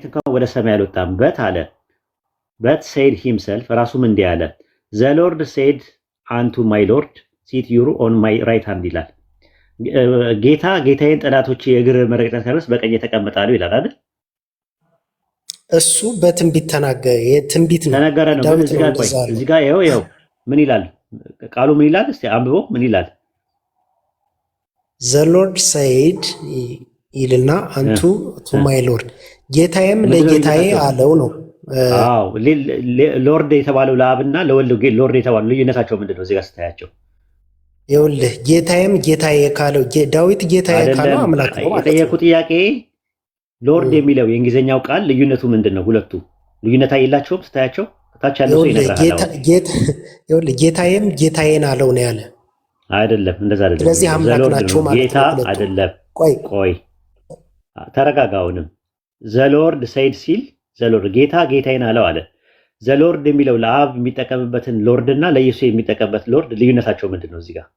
እንኳን ወደ ሰማይ አልወጣም በት አለ በት said himself ራሱም እንዲህ አለ the lord said unto my lord sit you on my right hand ይላል ጌታ ጌታዬን ጠላቶች የእግር መረገጫ ሲያደርስ በቀኝ ተቀመጣሉ ይላል አይደል እሱ በትንቢት ተናገረ የትንቢት ነው ተናገረ ነው እዚህ ጋር ይኸው ምን ይላል ቃሉ ምን ይላል እስቲ አንብቦ ምን ይላል the lord said ይልና አንቱ to my lord ጌታዬም ለጌታዬ አለው ነው አዎ ሎርድ የተባለው ለአብና ለወልድ ሎርድ የተባለው ልዩነታቸው ምንድነው እዚህ ጋር ስታያቸው ይኸውልህ ጌታዬም ጌታዬ ካለው ዳዊት ጌታዬ ካለው አምላክ ነው ማለት ነው የጠየቁ ጥያቄ ሎርድ የሚለው የእንግሊዘኛው ቃል ልዩነቱ ምንድነው ሁለቱ ልዩነት የላቸውም ስታያቸው ታች ያለው ሰው ይነግራል ይኸውልህ ጌታዬም ጌታዬን አለው ነው ያለ አይደለም እንደዛ አይደለም ስለዚህ አምላክ ናቸው ማለት ነው ጌታ አይደለም ቆይ ተረጋጋውንም the lord said ሲል the lord ጌታ ጌታዬን አለው አለ the lord የሚለው ለአብ የሚጠቀምበትን ሎርድ እና ለኢየሱስ የሚጠቀምበት ሎርድ ልዩነታቸው ምንድነው እዚህ ጋር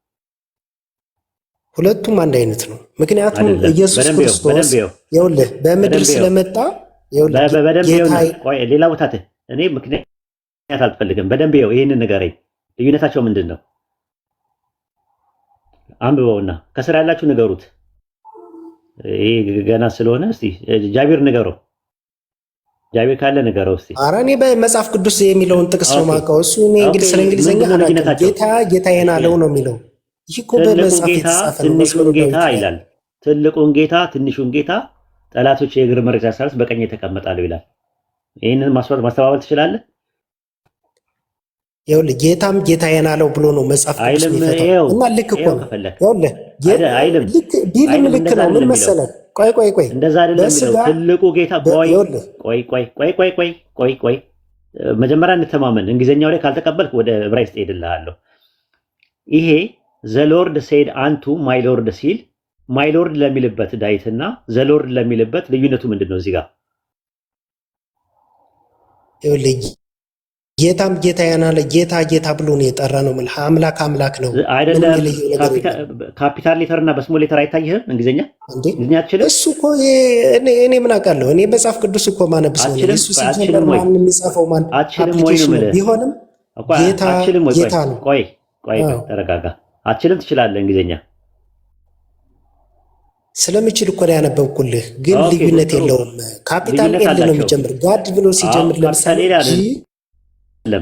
ሁለቱም አንድ አይነት ነው ምክንያቱም ኢየሱስ ክርስቶስ ይኸውልህ በምድር ስለመጣ ይኸውልህ ቆይ ሌላ ቦታ እኔ ምክንያት አልፈልግም በደንብ ይሄንን ንገረኝ ልዩነታቸው ምንድነው አንብበውና ከስራ ያላችሁ ንገሩት ይሄ ገና ስለሆነ እስቲ ጃቢር ንገረው ጃቢር ካለ ንገረው እስቲ ኧረ እኔ በመጽሐፍ ቅዱስ የሚለውን ጥቅስ ነው የማውቀው እሱ እኔ እንግዲህ ስለ እንግሊዘኛ ጌታ ጌታዬን አለው ነው የሚለው ይህ እኮ በመጽሐፍ የተጻፈ ነው ጌታ ይላል ትልቁን ጌታ ትንሹን ጌታ ጠላቶች የእግር መረገጫ ሲያደርስ በቀኝ ተቀመጣሉ ይላል ይሄንን ማስተባበል ትችላለህ ይኸውልህ ጌታም ጌታዬን አለው ብሎ ነው መጽሐፍ ቅዱስ የሚፈታው እና ልክ እኮ ነው ይኸውልህ ልክ ነው ምን መሰለህ ቆይ እንደዛ አይደለም የሚለው ትልቁ ጌታ ቆይ መጀመሪያ እንተማመን እንግሊዘኛው ላይ ካልተቀበልክ ወደ ዕብራይስጥ ሄድልሃለሁ ይሄ the lord said unto my lord ሲል my lord ለሚልበት ዳዊትና the lord ለሚልበት ልዩነቱ ምንድነው እዚህ ጋር ይኸውልህ ጌታም ጌታዬን አለ ጌታ ብሎ ነው የጠራ ነው ማለት አምላክ ነው አይደለም ካፒታል ሌተር እና በስሞል ሌተር አይታይህም እንግሊዘኛ አትችልም እሱ እኮ እኔ ምን አውቃለሁ እኔ መጽሐፍ ቅዱስ እኮ ማነብስ ነው እሱ ሲጀምር ማን የሚጻፈው ማን አትችልም ወይ ነው ማለት ቢሆንም ጌታ ነው ቆይ ተረጋጋ አትችልም ትችላለህ እንግሊዘኛ ስለምችል እኮ ነው ያነበብኩልህ ግን ልዩነት የለውም ካፒታል ኤል ነው የሚጀምር ጋድ ብሎ ሲጀምር ለምሳሌ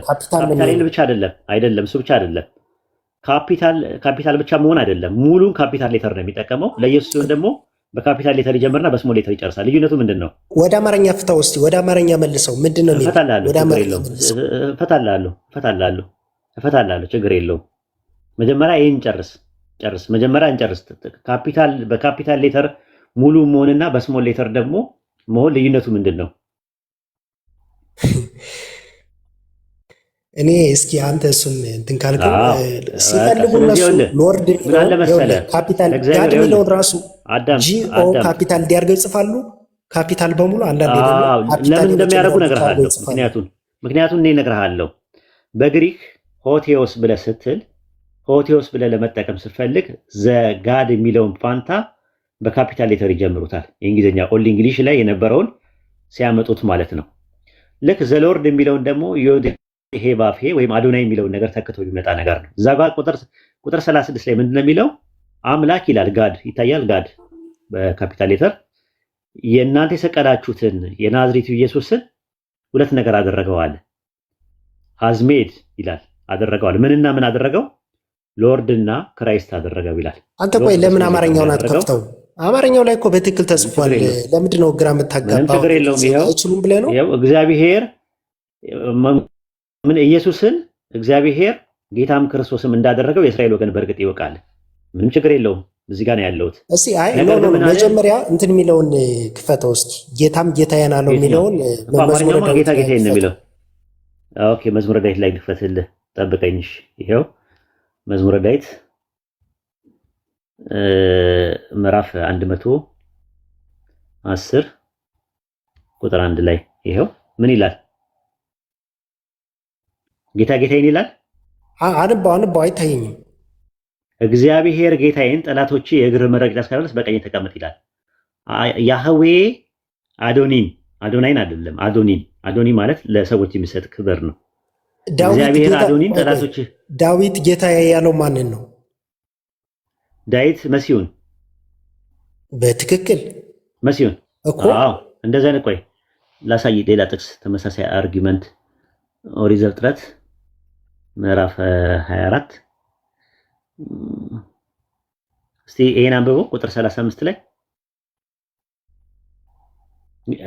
ካፒታል ብቻ አይደለም እሱ ብቻ አይደለም ካፒታል ብቻ መሆን አይደለም ሙሉን ካፒታል ሌተር ነው የሚጠቀመው ለኢየሱስ ደግሞ በካፒታል ሌተር ይጀምርና በስሞል ሌተር ይጨርሳል ልዩነቱ ምንድነው ወደ አማርኛ ፍታው እስቲ ወደ አማርኛ መልሰው ምንድነው ወደ አማርኛ ፈታላለሁ ችግር የለውም መጀመሪያ ይሄን ጨርስ መጀመሪያ እንጨርስ በካፒታል ሌተር ሙሉ መሆንና በስሞል ሌተር ደግሞ መሆን ልዩነቱ ምንድነው እኔ እስኪ አንተ እሱን እንትን ካልከው ሲፈልጉ እነሱ ሎርድ ካፒታል ጋድ የሚለውን ራሱ ጂኦ ካፒታል እንዲያርገው ይጽፋሉ ካፒታል በሙሉ አንዳንዴ ለምን እንደሚያደርጉ እነግርሃለሁ ምክንያቱም እኔ እነግርሃለሁ በግሪክ ሆቴዎስ ብለህ ስትል ሆቴዎስ ብለህ ለመጠቀም ስትፈልግ ዘጋድ የሚለውን ፋንታ በካፒታል ሌተር ይጀምሩታል የእንግሊዝኛ ኦልድ እንግሊሽ ላይ የነበረውን ሲያመጡት ማለት ነው ልክ ዘሎርድ የሚለውን ደግሞ ይሄ ባፌ ወይም አዶናይ የሚለውን ነገር ተክቶ የሚመጣ ነገር ነው እዛ ጋር ቁጥር 36 ላይ ምንድነው የሚለው አምላክ ይላል ጋድ ይታያል ጋድ በካፒታል ሌተር የእናንተ የሰቀላችሁትን የናዝሬቱ ኢየሱስን ሁለት ነገር አደረገዋል ሃዝሜድ ይላል አደረገዋል ምንና ምን አደረገው ሎርድና ክራይስት አደረገው ይላል አንተ ቆይ ለምን አማርኛውን አትከፍተው አማርኛው ላይ እኮ በትክክል ተጽፏል ለምንድን ነው ግራ የምታጋባው ችግር የለውም አይችሉም ብለህ ነው እግዚአብሔር ምን ኢየሱስን እግዚአብሔር ጌታም ክርስቶስም እንዳደረገው የእስራኤል ወገን በርግጥ ይወቃል ምንም ችግር የለውም እዚህ ጋር ነው ያለውት እሺ አይ ነው መጀመሪያ እንትን የሚለውን ክፈተው እስኪ ጌታም ጌታዬን አለው የሚለውን መዝሙረ ዳዊት ጌታ ጌታዬን ነው የሚለው ኦኬ መዝሙረ ዳዊት ላይ ክፈትልህ ጠብቀኝሽ ይሄው መዝሙረ ዳዊት ምዕራፍ 110 ቁጥር 1 ላይ ይሄው ምን ይላል ጌታ ጌታዬን ይላል አንባው አይታየኝም እግዚአብሔር ጌታዬን ጠላቶቼ የእግር መረገጫ እስካደርስ በቀኝ ተቀመጥ ይላል ያህዌ አዶናይን አይደለም፣ አዶኒን። አዶኒ ማለት ለሰዎች የሚሰጥ ክብር ነው። እግዚአብሔር አዶኒን ጠላቶች ዳዊት ጌታ ያለው ማንን ነው? ዳዊት መሲሁን። በትክክል መሲሁን እኮ። አዎ እንደዛ ነው። ቆይ ላሳይ ሌላ ጥቅስ ተመሳሳይ አርጊመንት ኦሪት ዘፍጥረት ምዕራፍ 24 እስቲ ይሄን አንብበው ቁጥር 35 ላይ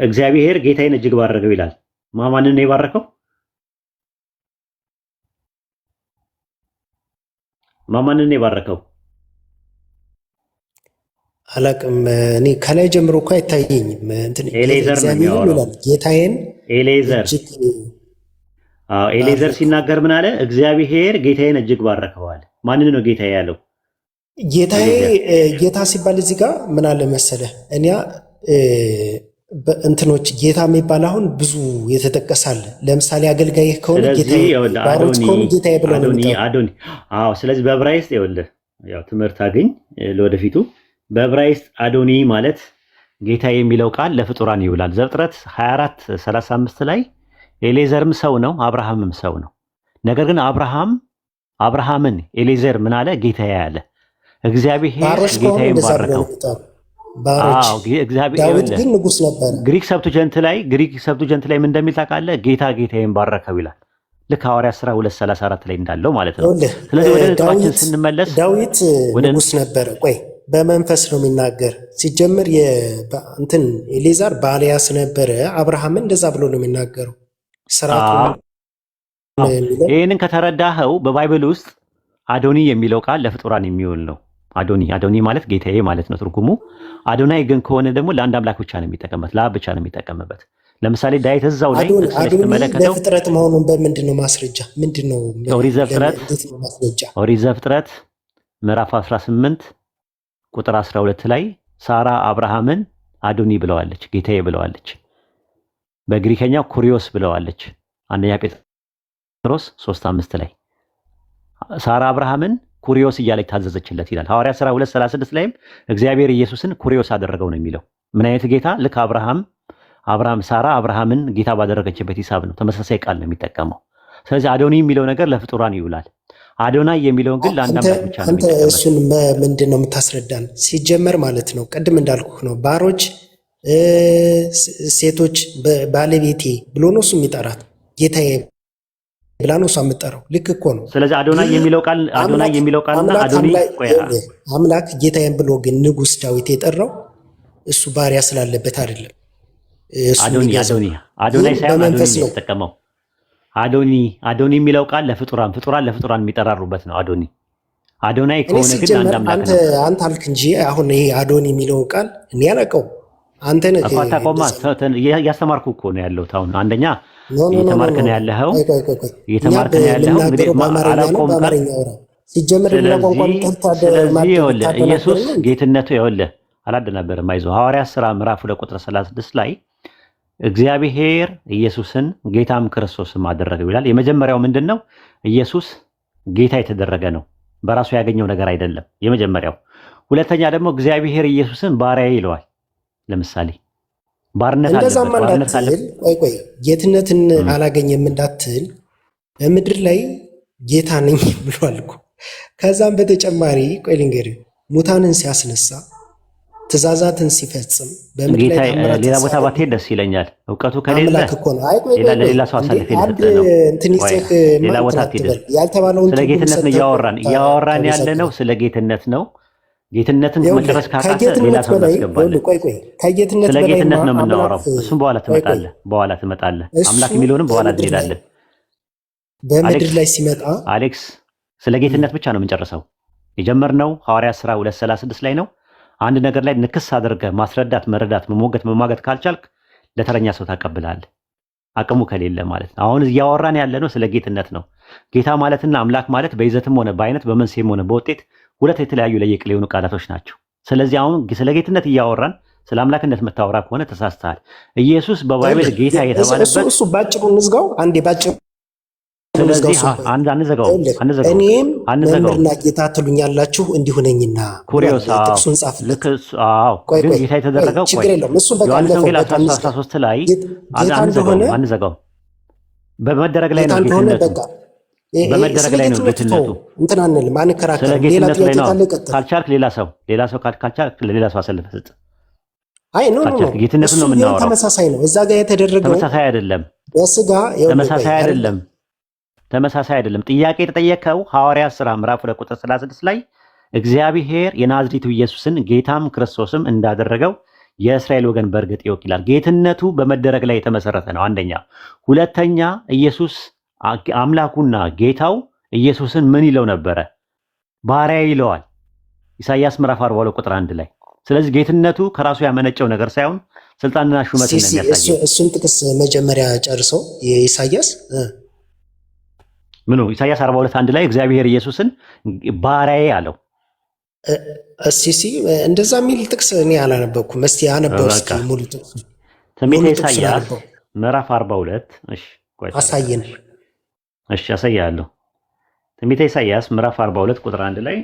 እግዚአብሔር ጌታዬን እጅግ ባረከው ይላል። ማንን ነው የባረከው? ማንን ነው የባረከው? አላቅም። እኔ ከላይ ጀምሮ እኮ አይታየኝም። ኤሌዘር ነው የሚያወራው። ጌታዬን ኤሌዘር ኤሌዘር ሲናገር ምን አለ? እግዚአብሔር ጌታዬን እጅግ ባረከዋል። ማንን ነው ጌታዬ ያለው? ጌታዬ ጌታ ሲባል እዚህ ጋር ምን አለ መሰለህ፣ እኛ እንትኖች ጌታ የሚባል አሁን ብዙ የተጠቀሳል። ለምሳሌ አገልጋይ ከሆነ ጌታዬ፣ ባሮች ከሆነ ጌታዬ ብለው ነው አዶኒ። አዎ፣ ስለዚህ በዕብራይስጥ ይኸውልህ፣ ያው ትምህርት አገኝ ለወደፊቱ። በዕብራይስጥ አዶኒ ማለት ጌታ የሚለው ቃል ለፍጡራን ይውላል። ዘፍጥረት 24:35 ላይ ኤሌዘርም ሰው ነው፣ አብርሃምም ሰው ነው። ነገር ግን አብርሃምን ኤሌዘር ምን አለ? ጌታዬ ያለ እግዚአብሔር ጌታዬን ባረከው። ዳዊት ግን ንጉስ ነበር። ግሪክ ሰብቱጀንት ላይ ምን እንደሚል ታውቃለህ? ጌታ ጌታዬን ባረከው ይላል። ልክ ሐዋርያት ሥራ 2:34 ላይ እንዳለው ማለት ነው። ስለዚህ ወደ ነጥባችን ስንመለስ ዳዊት ንጉስ ነበር። ቆይ በመንፈስ ነው የሚናገር። ሲጀምር እንትን ኤሌዛር ባልያስ ነበረ። አብርሃምን እንደዛ ብሎ ነው የሚናገረው። ይህንን ከተረዳኸው በባይብል ውስጥ አዶኒ የሚለው ቃል ለፍጡራን የሚውል ነው። አዶኒ ማለት ጌታዬ ማለት ነው ትርጉሙ። አዶናይ ግን ከሆነ ደግሞ ለአንድ አምላክ ብቻ ነው የሚጠቀምበት፣ ለአብ ብቻ ነው የሚጠቀምበት። ለምሳሌ ዳዊት እዛው ላይ ስትመለከተው ለፍጥረት መሆኑን በምንድን ነው ማስረጃ? ምንድን ነው ኦሪት ዘፍጥረት ምዕራፍ 18 ቁጥር 12 ላይ ሳራ አብርሃምን አዶኒ ብለዋለች፣ ጌታዬ ብለዋለች። በግሪከኛው ኩሪዮስ ብለዋለች። አንደኛ ጴጥሮስ 3:5 ላይ ሳራ አብርሃምን ኩሪዮስ እያለች ታዘዘችለት ይላል። ሐዋርያት ሥራ 2:36 ላይም እግዚአብሔር ኢየሱስን ኩሪዮስ አደረገው ነው የሚለው። ምን አይነት ጌታ? ልክ ሳራ አብርሃምን ጌታ ባደረገችበት ሂሳብ ነው። ተመሳሳይ ቃል ነው የሚጠቀመው። ስለዚህ አዶኒ የሚለው ነገር ለፍጡራን ይውላል። አዶናይ የሚለውን ግን ለአንድ አምላክ ብቻ ነው የሚጠቀመው። አንተ እሱን ምንድን ነው የምታስረዳን? ሲጀመር ማለት ነው ቅድም እንዳልኩህ ነው። ባሮች፣ ሴቶች ባለቤቴ ብሎ ነው እሱ የሚጠራት። ጌታዬ ብላ ነው እሷ የምጠራው። ልክ እኮ ነው። ስለዚህ አዶናይ የሚለው ቃልና አዶኒ አምላክ ጌታዬን ብሎ ግን ንጉስ ዳዊት የጠራው እሱ ባሪያ ስላለበት አይደለም። አዶናይ ሳይሆን አዶኒ ነው የተጠቀመው። አዶኒ የሚለው ቃል ለፍጡራን የሚጠራሩበት ነው። አዶናይ ከሆነ ግን አንድ አምላክ ነው። አንተ አልክ እንጂ አሁን ይሄ አዶኒ የሚለው ቃል እኔ አላውቀውም። አንተ ነህ እያስተማርኩ እኮ ነው ያለሁት። አሁን አንደኛ እየተማርክ ነው ያለኸው እንግዲህ አላውቀውም ቃል። ስለዚህ ኢየሱስ ጌትነቱ ይኸውልህ አላደናበርም። አይዞህ ሐዋርያት ሥራ ምዕራፍ 2 ቁጥር 36 ላይ እግዚአብሔር ኢየሱስን ጌታም ክርስቶስም አደረገው ይላል። የመጀመሪያው ምንድን ነው? ኢየሱስ ጌታ የተደረገ ነው፣ በራሱ ያገኘው ነገር አይደለም የመጀመሪያው። ሁለተኛ ደግሞ እግዚአብሔር ኢየሱስን ባሪያ ይለዋል። ለምሳሌ ባርነት አለበት። ቆይ ጌትነትን አላገኘም እንዳትል፣ በምድር ላይ ጌታ ነኝ ብሏል እኮ። ከዛም በተጨማሪ ቆይ ልንገርህ፣ ሙታንን ሲያስነሳ ትእዛዛትን ሲፈጽም በምድር ላይ ሌላ ቦታ ባትሄድ ደስ ይለኛል። እውቀቱ ከሌለ ሌላ ሰው አሳልፌ ልሰጥ ነው። ሌላ ቦታ አትሄድ። ስለ ጌትነት ነው እያወራን ያለ ነው። ስለ ጌትነት ነው። ጌትነትን መጨረስ ካቃተ ሌላ ሰው እናስገባለን። ስለ ጌትነት ነው የምናወራው። እሱም በኋላ ትመጣለህ። አምላክ የሚለውንም በኋላ እንሄዳለን። በምድር ላይ ሲመጣ አሌክስ ስለ ጌትነት ብቻ ነው የምንጨርሰው። የጀመርነው ሐዋርያት ሥራ 2:36 ላይ ነው። አንድ ነገር ላይ ንክስ አድርገህ ማስረዳት፣ መረዳት፣ መሟገት ካልቻልክ ለተረኛ ሰው ታቀብላለህ፣ አቅሙ ከሌለ ማለት ነው። አሁን እያወራን ያለ ነው ስለ ጌትነት ነው። ጌታ ማለትና አምላክ ማለት በይዘትም ሆነ በአይነት በመንስኤም ሆነ በውጤት ሁለት የተለያዩ ለየቅል የሆኑ ቃላቶች ናቸው። ስለዚህ አሁን ስለ ጌትነት እያወራን ስለ አምላክነት መታወራ ከሆነ ተሳስተሃል። ኢየሱስ በባይብል ጌታ የተባለበት እሱ ባጭሩ እንዝጋው አንዴ ባጭሩ ስለዚህ እኔም መምህርና ጌታ ትሉኛላችሁ እንዲሁ ነኝና ኩሪዮስ ጥቅሱን ጻፍልክ። ግን ጌታ የተደረገው ችግር የለውም እሱ በቃ ዮሐንስ ወንጌል 13 ላይ አንዘጋው በመደረግ ላይ ነው ጌትነቱ። በመደረግ ላይ ነው ጌትነቱ። እንትን አንልም አንከራከርም። ሌላ ጥያቄ ካለ ቀጥል። ካልቻልክ ሌላ ሰው ካልቻልክ ለሌላ ሰው አሰልፈህ ስጥ። አይ ኖ ጌትነቱን ነው የምናወራው። ተመሳሳይ ነው እዛ ጋር የተደረገው ተመሳሳይ አይደለም። በስጋ ተመሳሳይ አይደለም። ጥያቄ የተጠየቀው ሐዋርያት ሥራ ምዕራፍ 2 ቁጥር 36 ላይ እግዚአብሔር የናዝሬቱ ኢየሱስን ጌታም ክርስቶስም እንዳደረገው የእስራኤል ወገን በእርግጥ ይወቅ ይላል። ጌትነቱ በመደረግ ላይ የተመሰረተ ነው። አንደኛ። ሁለተኛ ኢየሱስ አምላኩና ጌታው ኢየሱስን ምን ይለው ነበረ? ባሪያ ይለዋል። ኢሳይያስ ምዕራፍ 42 ቁጥር 1 ላይ። ስለዚህ ጌትነቱ ከራሱ ያመነጨው ነገር ሳይሆን ስልጣንና ሹመት ነው የሚያሳየው። እሱን ጥቅስ መጀመሪያ ጨርሰው የኢሳይያስ ምኑ ኢሳይያስ 42:1 ላይ እግዚአብሔር ኢየሱስን ባሪያዬ አለው። እስቲ እንደዛ የሚል ጥቅስ እኔ አላነበብኩም። እስቲ አነበው እስኪ ሙሉ ጥቅስ ትንቢተ ኢሳይያስ ምዕራፍ 42። እሺ አሳየን። እሺ አሳያለሁ። ትንቢተ ኢሳይያስ ምዕራፍ 42 ቁጥር 1 ላይ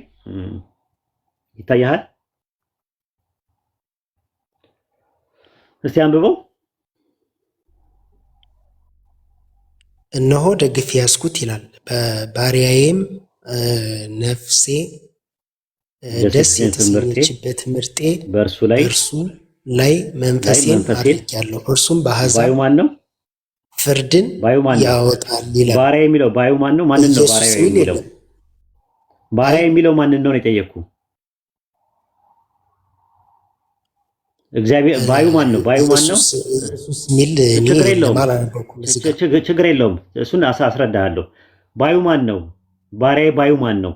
ይታያል። እስቲ አንብበው። እነሆ ደግፌ ያዝኩት ይላል፣ ባሪያዬም ነፍሴ ደስ የተሰኘችበት ምርጤ በእርሱ ላይ መንፈሴን አድርጌአለሁ፣ እርሱም በአሕዛብ ማን ነው? ፍርድን ያወጣል ይላል። ባሪያ የሚለው ባዩ ማን ነው? ማንን ነው ባሪያ የሚለው? ባሪያ የሚለው ማንን ነው የጠየቅኩ? እግዚአብሔር ባዩ ማን ነው? ባዩ ማን ነው? ችግር የለውም እሱን አስረዳሃለሁ። ባዩ ማን ነው? ባሪያ ባዩ ማን ነው?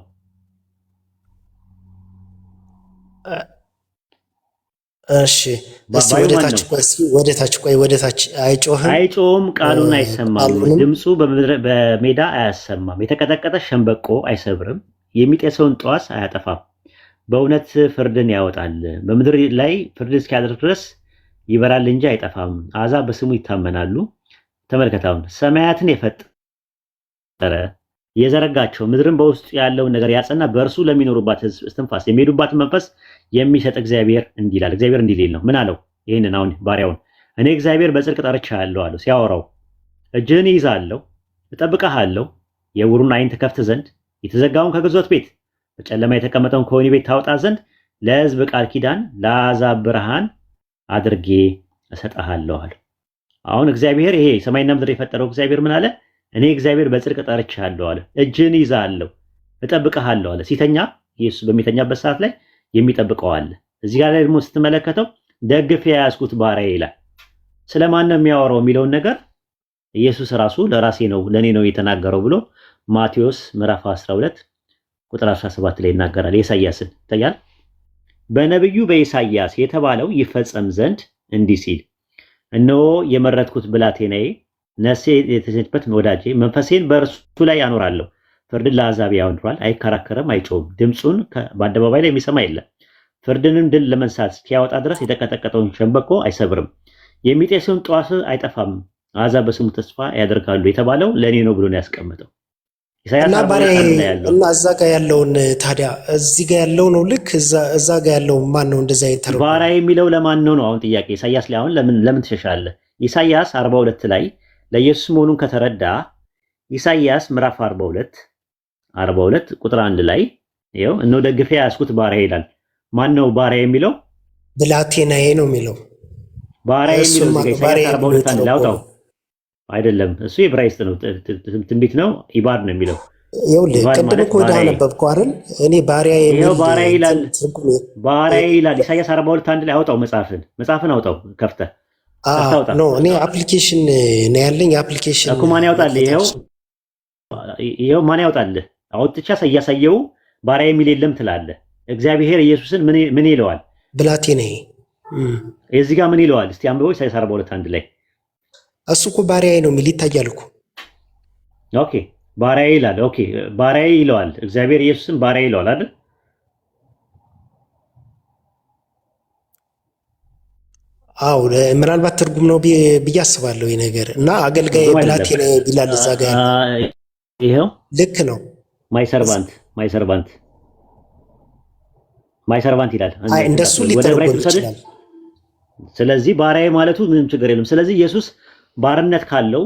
እሺ ወደታች ቆይ ወደታች አይጮህም፣ ቃሉን አይሰማም፣ ድምፁ በሜዳ አያሰማም፣ የተቀጠቀጠ ሸንበቆ አይሰብርም፣ የሚጤሰውን ጠዋስ አያጠፋም። በእውነት ፍርድን ያወጣል፣ በምድር ላይ ፍርድን እስኪያደርግ ድረስ ይበራል እንጂ አይጠፋም። አሕዛብ በስሙ ይታመናሉ። ተመልከታውን ሰማያትን የፈጠረ የዘረጋቸው ምድርን በውስጡ ያለውን ነገር ያጸና በእርሱ ለሚኖሩባት ሕዝብ እስትንፋስ የሚሄዱባትን መንፈስ የሚሰጥ እግዚአብሔር እንዲህ ይላል። እግዚአብሔር እንዲህ ሊል ነው። ምን አለው? ይህንን አሁን ባሪያውን እኔ እግዚአብሔር በጽድቅ ጠርቼሃለሁ አለው። ሲያወራው እጅህን ይይዛለሁ፣ እጠብቅሃለሁ፣ የዕውሩን ዓይን ትከፍት ዘንድ የተዘጋውን ከግዞት ቤት በጨለማ የተቀመጠውን ከወህኒ ቤት ታወጣ ዘንድ ለሕዝብ ቃል ኪዳን ለአሕዛብ ብርሃን አድርጌ እሰጥሃለሁ አለ። አሁን እግዚአብሔር ይሄ ሰማይና ምድር የፈጠረው እግዚአብሔር ምን አለ? እኔ እግዚአብሔር በጽድቅ ጠርቼሃለሁ አለ። እጅህን ይዛለሁ እጠብቅሃለሁ አለ። ሲተኛ ኢየሱስ በሚተኛበት ሰዓት ላይ የሚጠብቀው አለ። እዚህ ጋር ላይ ደግሞ ስትመለከተው ደግፌ የያዝኩት ባሪያዬ ይላል። ስለማን ነው የሚያወራው የሚለውን ነገር ኢየሱስ ራሱ ለራሴ ነው ለኔ ነው የተናገረው ብሎ ማቴዎስ ምዕራፍ 12 ቁጥር 17 ላይ ይናገራል። ኢሳይያስን ይታያል። በነብዩ በኢሳይያስ የተባለው ይፈጸም ዘንድ እንዲህ ሲል እነሆ የመረጥኩት ብላቴናዬ ነፍሴ የተሰኘችበት ወዳጄ መንፈሴን በእርሱ ላይ ያኖራለሁ። ፍርድን ለአሕዛብ ያወራል፣ አይከራከርም፣ አይጮህም። ድምፁን በአደባባይ ላይ የሚሰማ የለም። ፍርድንም ድል ለመንሳት እስኪያወጣ ድረስ የተቀጠቀጠውን ሸንበቆ አይሰብርም፣ የሚጤሰውን ጠዋስ አይጠፋም። አሕዛብ በስሙ ተስፋ ያደርጋሉ የተባለው ለእኔ ነው ብሎ ነው ያስቀመጠው። እና እዛ ጋር ያለውን ታዲያ እዚህ ጋር ያለው ነው ልክ እዛ ጋር ያለው ማን ነው? እንደዛ ይተረው ባሪያ የሚለው ለማን ነው ነው አሁን ጥያቄ። ኢሳይያስ ላይ አሁን ለምን ትሸሻለህ? ኢሳይያስ 42 ላይ ለኢየሱስ መሆኑን ከተረዳ ኢሳይያስ ምዕራፍ 42 ቁጥር 1 ላይ ይኸው እነሆ ደግፌ ያዝኩት ባሪያ ይላል። ማን ነው ባሪያ የሚለው? ብላቴናዬ ነው የሚለው። ባሪያ የሚለው ኢሳይያስ 42 ላይ አውጣው። አይደለም እሱ የዕብራይስጥ ነው፣ ትንቢት ነው፣ ኢባድ ነው የሚለው። ይኸውልህ ቅድም እኮ ወደ አነበብከው አይደል? እኔ ባሪያ የሚለው ባሪያ ይላል ኢሳይያስ 42 ላይ አውጣው። መጽሐፍን አውጣው ከፍተህ ኖ እኔ አፕሊኬሽን ነው ያለኝ። አፕሊኬሽን እኮ ማን ያውጣልህ? ይኸው ማን ያውጣልህ? አውጥቻ እያሳየው ባሪያ የሚል የለም ትላለህ። እግዚአብሔር ኢየሱስን ምን ይለዋል? ብላቴናዬ። እዚህ ጋር ምን ይለዋል? እስቲ አንብበው ኢሳይያስ 42 ላይ እሱ እኮ ባሪያዬ ነው የሚል ይታያል እኮ። ኦኬ ባሪያዬ ይላል። ኦኬ ባሪያዬ ይለዋል። እግዚአብሔር ኢየሱስን ባሪያዬ ይለዋል አይደል? አው ምናልባት ትርጉም ነው ብዬ አስባለሁ ይሄ ነገር እና አገልጋይ ብላቴናዬ ቢላል እዛ ጋር ይሄው ልክ ነው። ማይ ሰርቫንት ይላል። እንደሱ ሊተረጎም ይችላል። ስለዚህ ባሪያዬ ማለቱ ምንም ችግር የለም። ስለዚህ ኢየሱስ ባርነት ካለው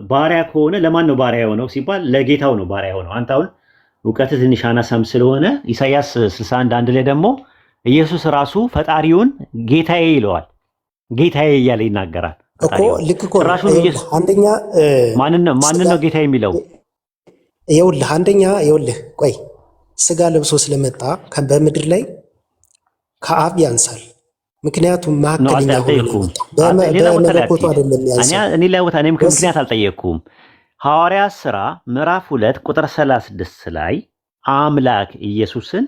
ባሪያ ከሆነ ለማን ነው ባሪያ የሆነው ሲባል ለጌታው ነው ባሪያ የሆነው። አንተ አሁን እውቀት ትንሽ አናሳም ስለሆነ ኢሳይያስ 61:1 ላይ ደግሞ ኢየሱስ ራሱ ፈጣሪውን ጌታዬ ይለዋል። ጌታዬ እያለ ይናገራል እኮ። ልክ እኮ አንደኛ ማንን ነው ጌታ የሚለው? ይኸውልህ ቆይ ስጋ ለብሶ ስለመጣ በምድር ላይ ከአብ ያንሳል። ምክንያቱም መካከለኛ በመለኮቱ አይደለም ያንሳል። እኔም ምክንያት አልጠየቅኩም። ሐዋርያት ሥራ ምዕራፍ 2 ቁጥር 36 ላይ አምላክ ኢየሱስን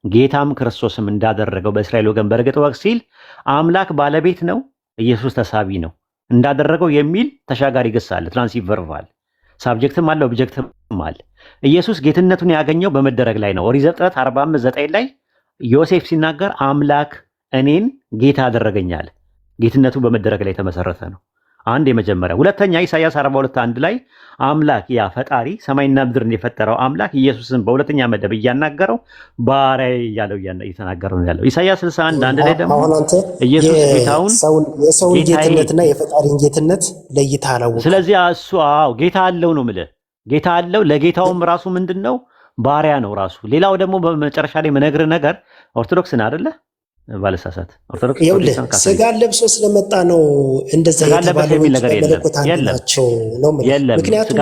ጌታም ክርስቶስም እንዳደረገው በእስራኤል ወገን በእርግጥ ወቅ ሲል አምላክ ባለቤት ነው፣ ኢየሱስ ተሳቢ ነው እንዳደረገው የሚል ተሻጋሪ ግስ አለ። ትራንሲቲቭ ቨርብ አለ። ሳብጀክትም አለ፣ ኦብጀክትም አለ። ኢየሱስ ጌትነቱን ያገኘው በመደረግ ላይ ነው። ኦሪት ዘፍጥረት 45:9 ላይ ዮሴፍ ሲናገር አምላክ እኔን ጌታ አደረገኛል። ጌትነቱ በመደረግ ላይ የተመሰረተ ነው። አንድ የመጀመሪያ። ሁለተኛ ኢሳይያስ 42:1 ላይ አምላክ ያ ፈጣሪ ሰማይና ምድርን የፈጠረው አምላክ ኢየሱስን በሁለተኛ መደብ እያናገረው ባሪያዬ እያለው እየተናገረው ነው ያለው። ኢሳይያስ 61:1 ላይ ደግሞ ኢየሱስ ጌታውን የሰውን ጌትነትና የፈጣሪን ጌትነት ለይታ አላወቀም። ስለዚህ እሱ ጌታ አለው ነው የምልህ። ጌታ አለው። ለጌታውም ራሱ ምንድነው? ባሪያ ነው ራሱ። ሌላው ደግሞ በመጨረሻ ላይ የምነግርህ ነገር ኦርቶዶክስን አይደለ ባለሳሳት ኦርቶዶክስ ስጋ ለብሶ ስለመጣ ነው እንደዛ የተባለው ናቸው ነው። ምክንያቱም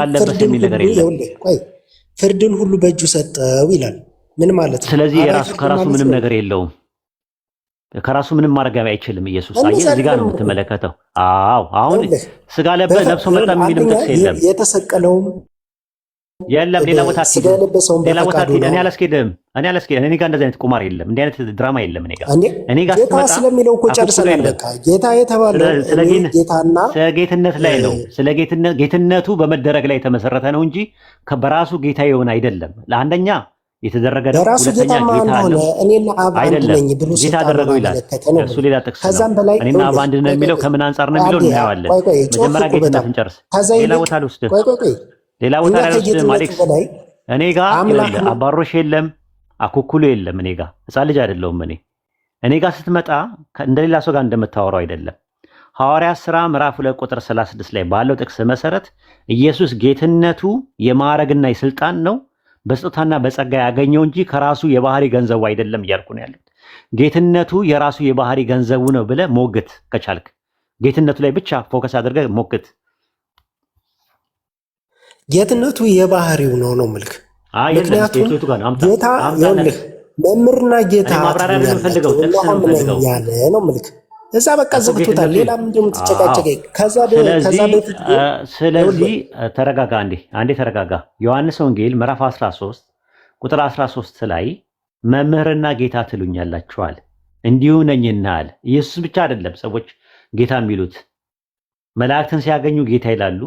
ፍርድን ሁሉ በእጁ ሰጠው ይላል። ምን ማለት ነው? ስለዚህ ከራሱ ምንም ነገር የለውም። ከራሱ ምንም ማድረግ አይችልም ኢየሱስ። አየህ እዚህ ጋር ነው የምትመለከተው። አሁን ስጋ ለብሶ መጣ የሚልም ጥቅስ የለም። የተሰቀለውም የለም። ሌላ ቦታ እኔ አላስኬድም። እኔ ጋር እንደዚህ አይነት ቁማር የለም። እንዲህ አይነት ድራማ የለም። እኔ ጋር ጌታ ስለሚለው እኮ ጨርሰናል። በቃ ጌታ የተባለው ጌታና ጌትነት ላይ ነው። ስለ ጌትነቱ በመደረግ ላይ የተመሰረተ ነው እንጂ በራሱ ጌታ የሆነ አይደለም። ለአንደኛ የተደረገ ነው። ሁለተኛ ጌታ ነው አይደለም። ጌታ አደረገው ይላል እሱ ሌላ ጥቅስ ነው። እኔና አብ አንድ ነው የሚለው ከምን አንጻር ነው የሚለው እናየዋለን። መጀመሪያ ጌትነትን ጨርስ። ሌላ ቦታ ልውስድ ሌላ ቦታ ላይ ወስደህ ማሌክስ እኔ ጋር አባሮሽ የለም፣ አኩኩሉ የለም። እኔ ጋር ሕፃን ልጅ አይደለሁም። እኔ ጋር ስትመጣ እንደሌላ ሰው ጋር እንደምታወራው አይደለም። ሐዋርያት ሥራ ምዕራፍ 2 ቁጥር 36 ላይ ባለው ጥቅስ መሰረት ኢየሱስ ጌትነቱ የማዕረግና የስልጣን ነው፣ በስጦታና በጸጋ ያገኘው እንጂ ከራሱ የባህሪ ገንዘቡ አይደለም እያልኩ ነው ያለው። ጌትነቱ የራሱ የባህሪ ገንዘቡ ነው ብለህ ሞግት ከቻልክ፣ ጌትነቱ ላይ ብቻ ፎከስ አድርገህ ሞግት። ጌትነቱ የባህሪው ነው ምልክ። ምክንያቱም ጌታ ይኸውልህ መምህርና ጌታ ያለ ነው ምልክ። እዛ በቃ ዘግቶታል። ሌላ ምንድነው የምትጨቃጨቀኝ? ከዛ በፊት ስለዚህ ተረጋጋ፣ አንዴ ተረጋጋ። ዮሐንስ ወንጌል ምዕራፍ 13 ቁጥር 13 ላይ መምህርና ጌታ ትሉኛላችኋል እንዲሁ ነኝና አለ። ኢየሱስ ብቻ አይደለም ሰዎች ጌታ የሚሉት፣ መላእክትን ሲያገኙ ጌታ ይላሉ።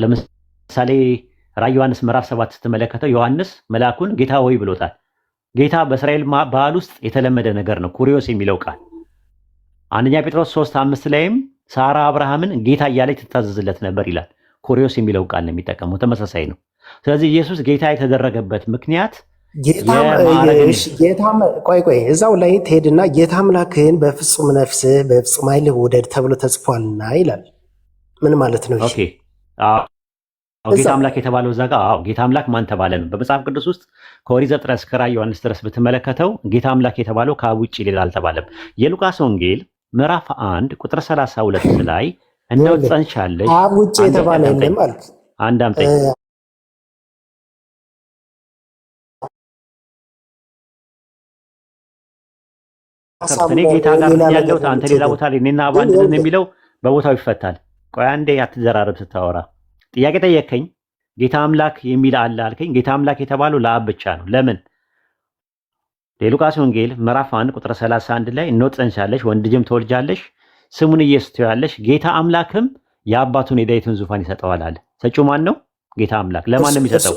ለምሳሌ ራዕይ ዮሐንስ ምዕራፍ 7 ስትመለከተው ዮሐንስ መልአኩን ጌታ ሆይ ብሎታል። ጌታ በእስራኤል ባህል ውስጥ የተለመደ ነገር ነው፣ ኩሪዮስ የሚለው ቃል። አንደኛ ጴጥሮስ 3:5 ላይም ሳራ አብርሃምን ጌታ እያለች ትታዘዝለት ነበር ይላል። ኩሪዮስ የሚለው ቃል ነው የሚጠቀመው፣ ተመሳሳይ ነው። ስለዚህ ኢየሱስ ጌታ የተደረገበት ምክንያት ቆይ እዛው ላይ ትሄድና ጌታ አምላክህን በፍጹም ነፍስህ በፍጹም ኃይልህ ውደድ ተብሎ ተጽፏልና ይላል። ምን ማለት ነው? ኦኬ ጌታ አምላክ የተባለው እዛ ጋር ጌታ አምላክ ማን ተባለ ነው። በመጽሐፍ ቅዱስ ውስጥ ከኦሪት ዘፍጥረት እስከ ራዕይ ዮሐንስ ድረስ ብትመለከተው ጌታ አምላክ የተባለው ከአብ ውጭ ሌላ አልተባለም። የሉቃስ ወንጌል ምዕራፍ 1 ቁጥር 32 ላይ እነሆ ትጸንሻለሽ፣ ከአብ ውጭ የተባለ የለም አልክ። አንድ አምጠኝ እኔ ጌታ ጋር ያለው አንተ ሌላ ቦታ ላይ እኔና አብ አንድ ነን የሚለው በቦታው ይፈታል። ቆይ አንዴ አትዘራረብ ስታወራ። ጥያቄ ጠየቀኝ። ጌታ አምላክ የሚል አለ አልከኝ። ጌታ አምላክ የተባለው ለአብ ብቻ ነው። ለምን? የሉቃስ ወንጌል ምዕራፍ 1 ቁጥር 31 ላይ እነሆ ትጸንሻለሽ፣ ወንድ ልጅም ትወልጃለሽ፣ ስሙን ኢየሱስ ትዪዋለሽ፣ ጌታ አምላክም የአባቱን የዳዊትን ዙፋን ይሰጠዋል አለ። ሰጪው ማን ነው? ጌታ አምላክ። ለማን ነው የሚሰጠው?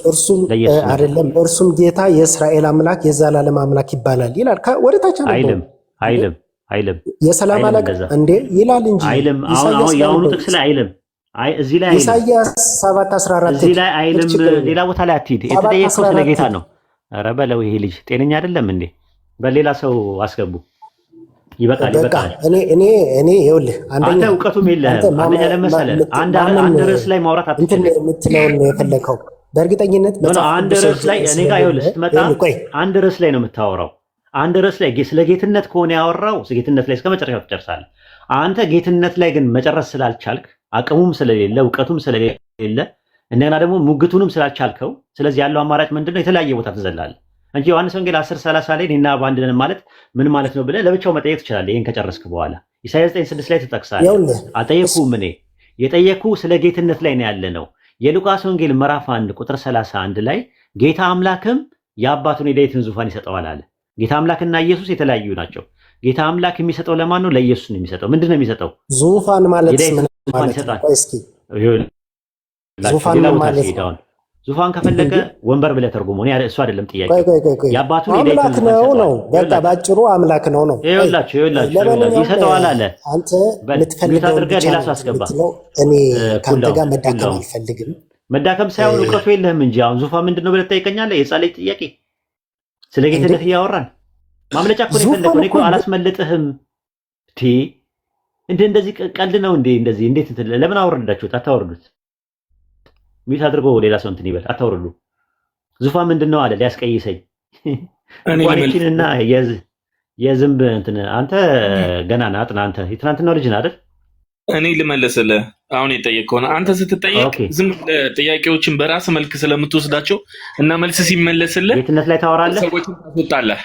ለኢየሱስ አይደለም። እርሱም ጌታ የእስራኤል አምላክ የዘላለም አምላክ ይባላል ይላል። ወደ ታች አይልም። የሰላም አምላክ እንዴ ይላል እንጂ አይልም። አሁን የአሁኑ ጥቅስ ላይ አይ እዚህ ላይ አይልም። ኢሳይያስ 7:14 እዚህ ላይ አይልም። ሌላ ቦታ ላይ አትሂድ። የተጠየቀው ስለ ጌታ ነው። ኧረ በለው ይሄ ልጅ ጤነኛ አይደለም እንዴ? በሌላ ሰው አስገቡ። ይበቃል ይበቃል። እኔ ይኸውልህ አንተ እውቀቱም የለህም። አንደኛ ለመሰለህ አንድ ርዕስ ላይ ማውራት አትችልም። እንትን የምትለውን ነው የፈለከው በእርግጠኝነት አንድ ርዕስ ላይ እኔ ጋር ይኸውልህ ስትመጣ አንድ ርዕስ ላይ ነው የምታወራው። አንድ ርዕስ ላይ ስለ ጌትነት ከሆነ ያወራው ጌትነት ላይ እስከ መጨረሻው ትጨርሳለህ። አንተ ጌትነት ላይ ግን መጨረስ ስላልቻልክ አቅሙም ስለሌለ እውቀቱም ስለሌለ እንደገና ደግሞ ሙግቱንም ስላልቻልከው፣ ስለዚህ ያለው አማራጭ ምንድነው? የተለያየ ቦታ ትዘላለህ እንጂ ዮሐንስ ወንጌል 10:30 ላይ እኔና በአንድ ነን ማለት ምን ማለት ነው ብለህ ለብቻው መጠየቅ ትችላለህ። ይሄን ከጨረስክ በኋላ ኢሳይያስ 9:6 ላይ ትጠቅሳለህ። አልጠየኩም። እኔ የጠየኩህ ስለ ጌትነት ላይ ነው ያለ ነው። የሉቃስ ወንጌል ምዕራፍ 1 ቁጥር 31 ላይ ጌታ አምላክም የአባቱን የዳዊትን ዙፋን ይሰጠዋል አለ። ጌታ አምላክና ኢየሱስ የተለያዩ ናቸው። ጌታ አምላክ የሚሰጠው ለማን ነው? ለኢየሱስ ነው የሚሰጠው። ምንድን ነው የሚሰጠው? ዙፋን ማለት ምን ማለት ነው? እስኪ ዙፋን ማለት ዙፋን ከፈለገ ወንበር ብለህ ተርጉሞ ነው። እሱ አይደለም ጥያቄ። የአባቱን አምላክ ነው። በቃ ባጭሩ አምላክ ነው። ይኸውላችሁ ይሰጠዋል አለ። አንተ የምትፈልገው አድርገህ ሌላ ሰው አስገባ። እኔ ከአንተ ጋር መዳከም አልፈልግም። መዳከም ሳይሆን እውቀቱ የለህም እንጂ አሁን ዙፋን ምንድን ነው ብለህ ትጠይቀኛለህ? የሕፃን ልጅ ጥያቄ። ስለ ጌትነት እያወራን ማምለጫ እኮ ነው የፈለገው። እኔ እኮ አላስመልጥህም። እንደዚህ ቀልድ ነው እንዴ? እንደዚህ እንዴት ለምን አወረዳችሁት? አታወርዱት። ሚት አድርጎ ሌላ ሰው እንትን ይበል። አታወርዱ። ዙፋን ምንድን ነው አለ ሊያስቀይሰኝ። ቋንቺንና የዝንብ እንትን አንተ ገና ና አጥና። አንተ የትናንትናው ልጅ ነህ አይደል? እኔ ልመለስልህ። አሁን የጠየቅከው አንተ ስትጠየቅ ዝም ጥያቄዎችን በራስ መልክ ስለምትወስዳቸው እና መልስ ሲመለስልህ ጌትነት ላይ ታወራለህ፣ ሰዎችን ታስወጣለህ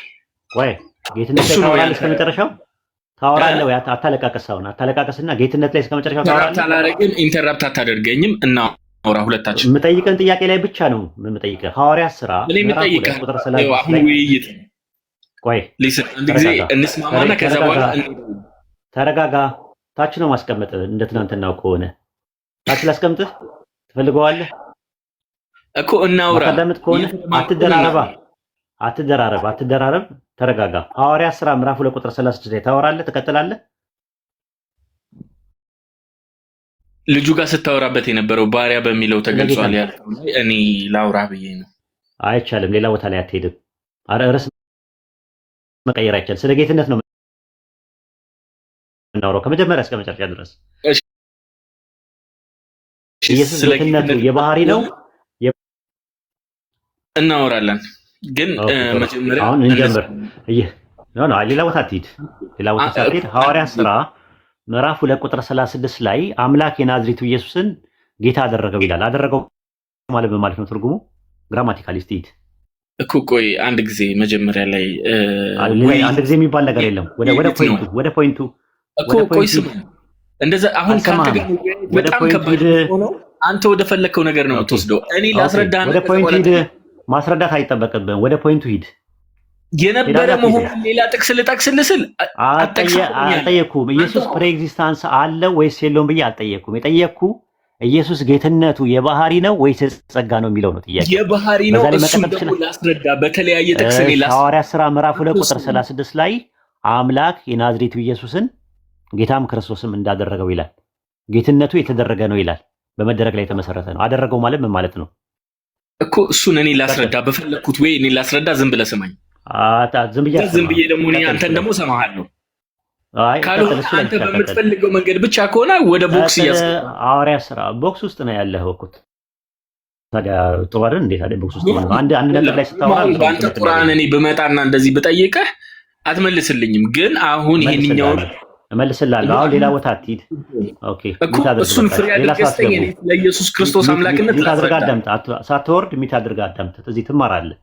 ወይ ጌትነት ላይ ታወራለህ እስከ መጨረሻው ታወራለህ ወይ? አታለቃቀስ። አሁን አታለቃቀስና ጌትነት ላይ እስከ መጨረሻው ታወራለህ። ታላረግን ኢንተራፕት አታደርገኝም እና አውራ ሁለታችን የምጠይቀን ጥያቄ ላይ ብቻ ነው የምጠይቀህ። ሐዋርያት ሥራ ቁጥር 30 አሁን ውይይት ቆይ አንድ ጊዜ እንስማማና ከዛ በኋላ ተረጋጋ። ታች ነው ማስቀመጥ። እንደ ትናንትናው ከሆነ ታች ላስቀምጥህ ትፈልገዋለህ እኮ እናውራ። አዳምጥ ከሆነ አትደራረብ። ተረጋጋ። ሐዋርያት ሥራ ምዕራፍ 2 ቁጥር 36 ላይ ታወራለህ፣ ትቀጥላለህ። ልጁ ጋር ስታወራበት የነበረው ባሪያ በሚለው ተገልጿል ያልከው ላይ እኔ ላውራ ብዬ ነው። አይቻልም። ሌላ ቦታ ላይ አትሄድም። ርዕስ መቀየር አይቻልም። ስለ ጌትነት ነው የምናወራው ከመጀመሪያ እስከ መጨረሻ ድረስ። ኢየሱስ ጌትነቱ የባህሪ ነው እናወራለን። ግን መጀመሪያ አሁን እንጀምር። ሌላ ቦታ አትሄድ። ሌላ ቦታ ሳትሄድ ሐዋርያት ሥራ ምዕራፍ 2 ቁጥር 36 ላይ አምላክ የናዝሬቱ ኢየሱስን ጌታ አደረገው ይላል። አደረገው ማለት ምን ማለት ነው? ትርጉሙ ግራማቲካሊ ስቲት እኮ ቆይ አንድ ጊዜ መጀመሪያ ላይ አንድ ጊዜ የሚባል ነገር የለም። ወደ ፖይንቱ እኮ ቆይ ስሙ። እንደዛ አሁን ካንተ ጋር በጣም ከባድ ሆኖ አንተ ወደ ፈለከው ነገር ነው የምትወስደው። እኔ ላስረዳህ። ወደ ፖይንቱ ሂድ። ማስረዳት አይጠበቅብህም። ወደ ፖይንቱ ሂድ። የነበረ መሆኑን ሌላ ጥቅስ ልጠቅስልህ ስል አልጠየኩም። ኢየሱስ ፕሬኤግዚስታንስ አለው ወይስ የለውም ብዬ አልጠየኩም። የጠየቅኩ ኢየሱስ ጌትነቱ የባህሪ ነው ወይስ የጸጋ ነው የሚለው ነው ጥያቄ። የባህሪ ነው። እሱን ደግሞ ላስረዳ በተለያየ ጥቅስ ላይ ሐዋርያት ሥራ ምዕራፍ 2 ቁጥር 36 ላይ አምላክ የናዝሬቱ ኢየሱስን ጌታም ክርስቶስም እንዳደረገው ይላል። ጌትነቱ የተደረገ ነው ይላል። በመደረግ ላይ የተመሰረተ ነው። አደረገው ማለት ምን ማለት ነው እኮ? እሱን እኔ ላስረዳ በፈለኩት ወይ እኔ ላስረዳ። ዝም ብለህ ስማኝ። ዝም ብዬ ደግሞ እኔ አንተን ደግሞ ሰማሃለሁ። ካልሆነ አንተ በምትፈልገው መንገድ ብቻ ከሆነ ወደ ቦክስ ሐዋርያት ሥራ ቦክስ ውስጥ ነው ያለኸው እኮ። ታዲያ ጥሩ አይደል? እንዴት አይደል? ቦክስ ውስጥ ነው። አንድ ነገር ላይ ስታወራ በአንተ ቁርአን እኔ ብመጣና እንደዚህ ብጠይቅህ አትመልስልኝም። ግን አሁን ይሄንኛው እመልስልሃለሁ። አሁን ሌላ ቦታ አትሂድ። ኦኬ እሱን ፍሬ አድርገህ ለኢየሱስ ክርስቶስ አምላክነት አድርገህ አዳምጥ። ሳትወርድ ሚት አድርገህ አዳምጥ። እዚህ ትማራለህ፣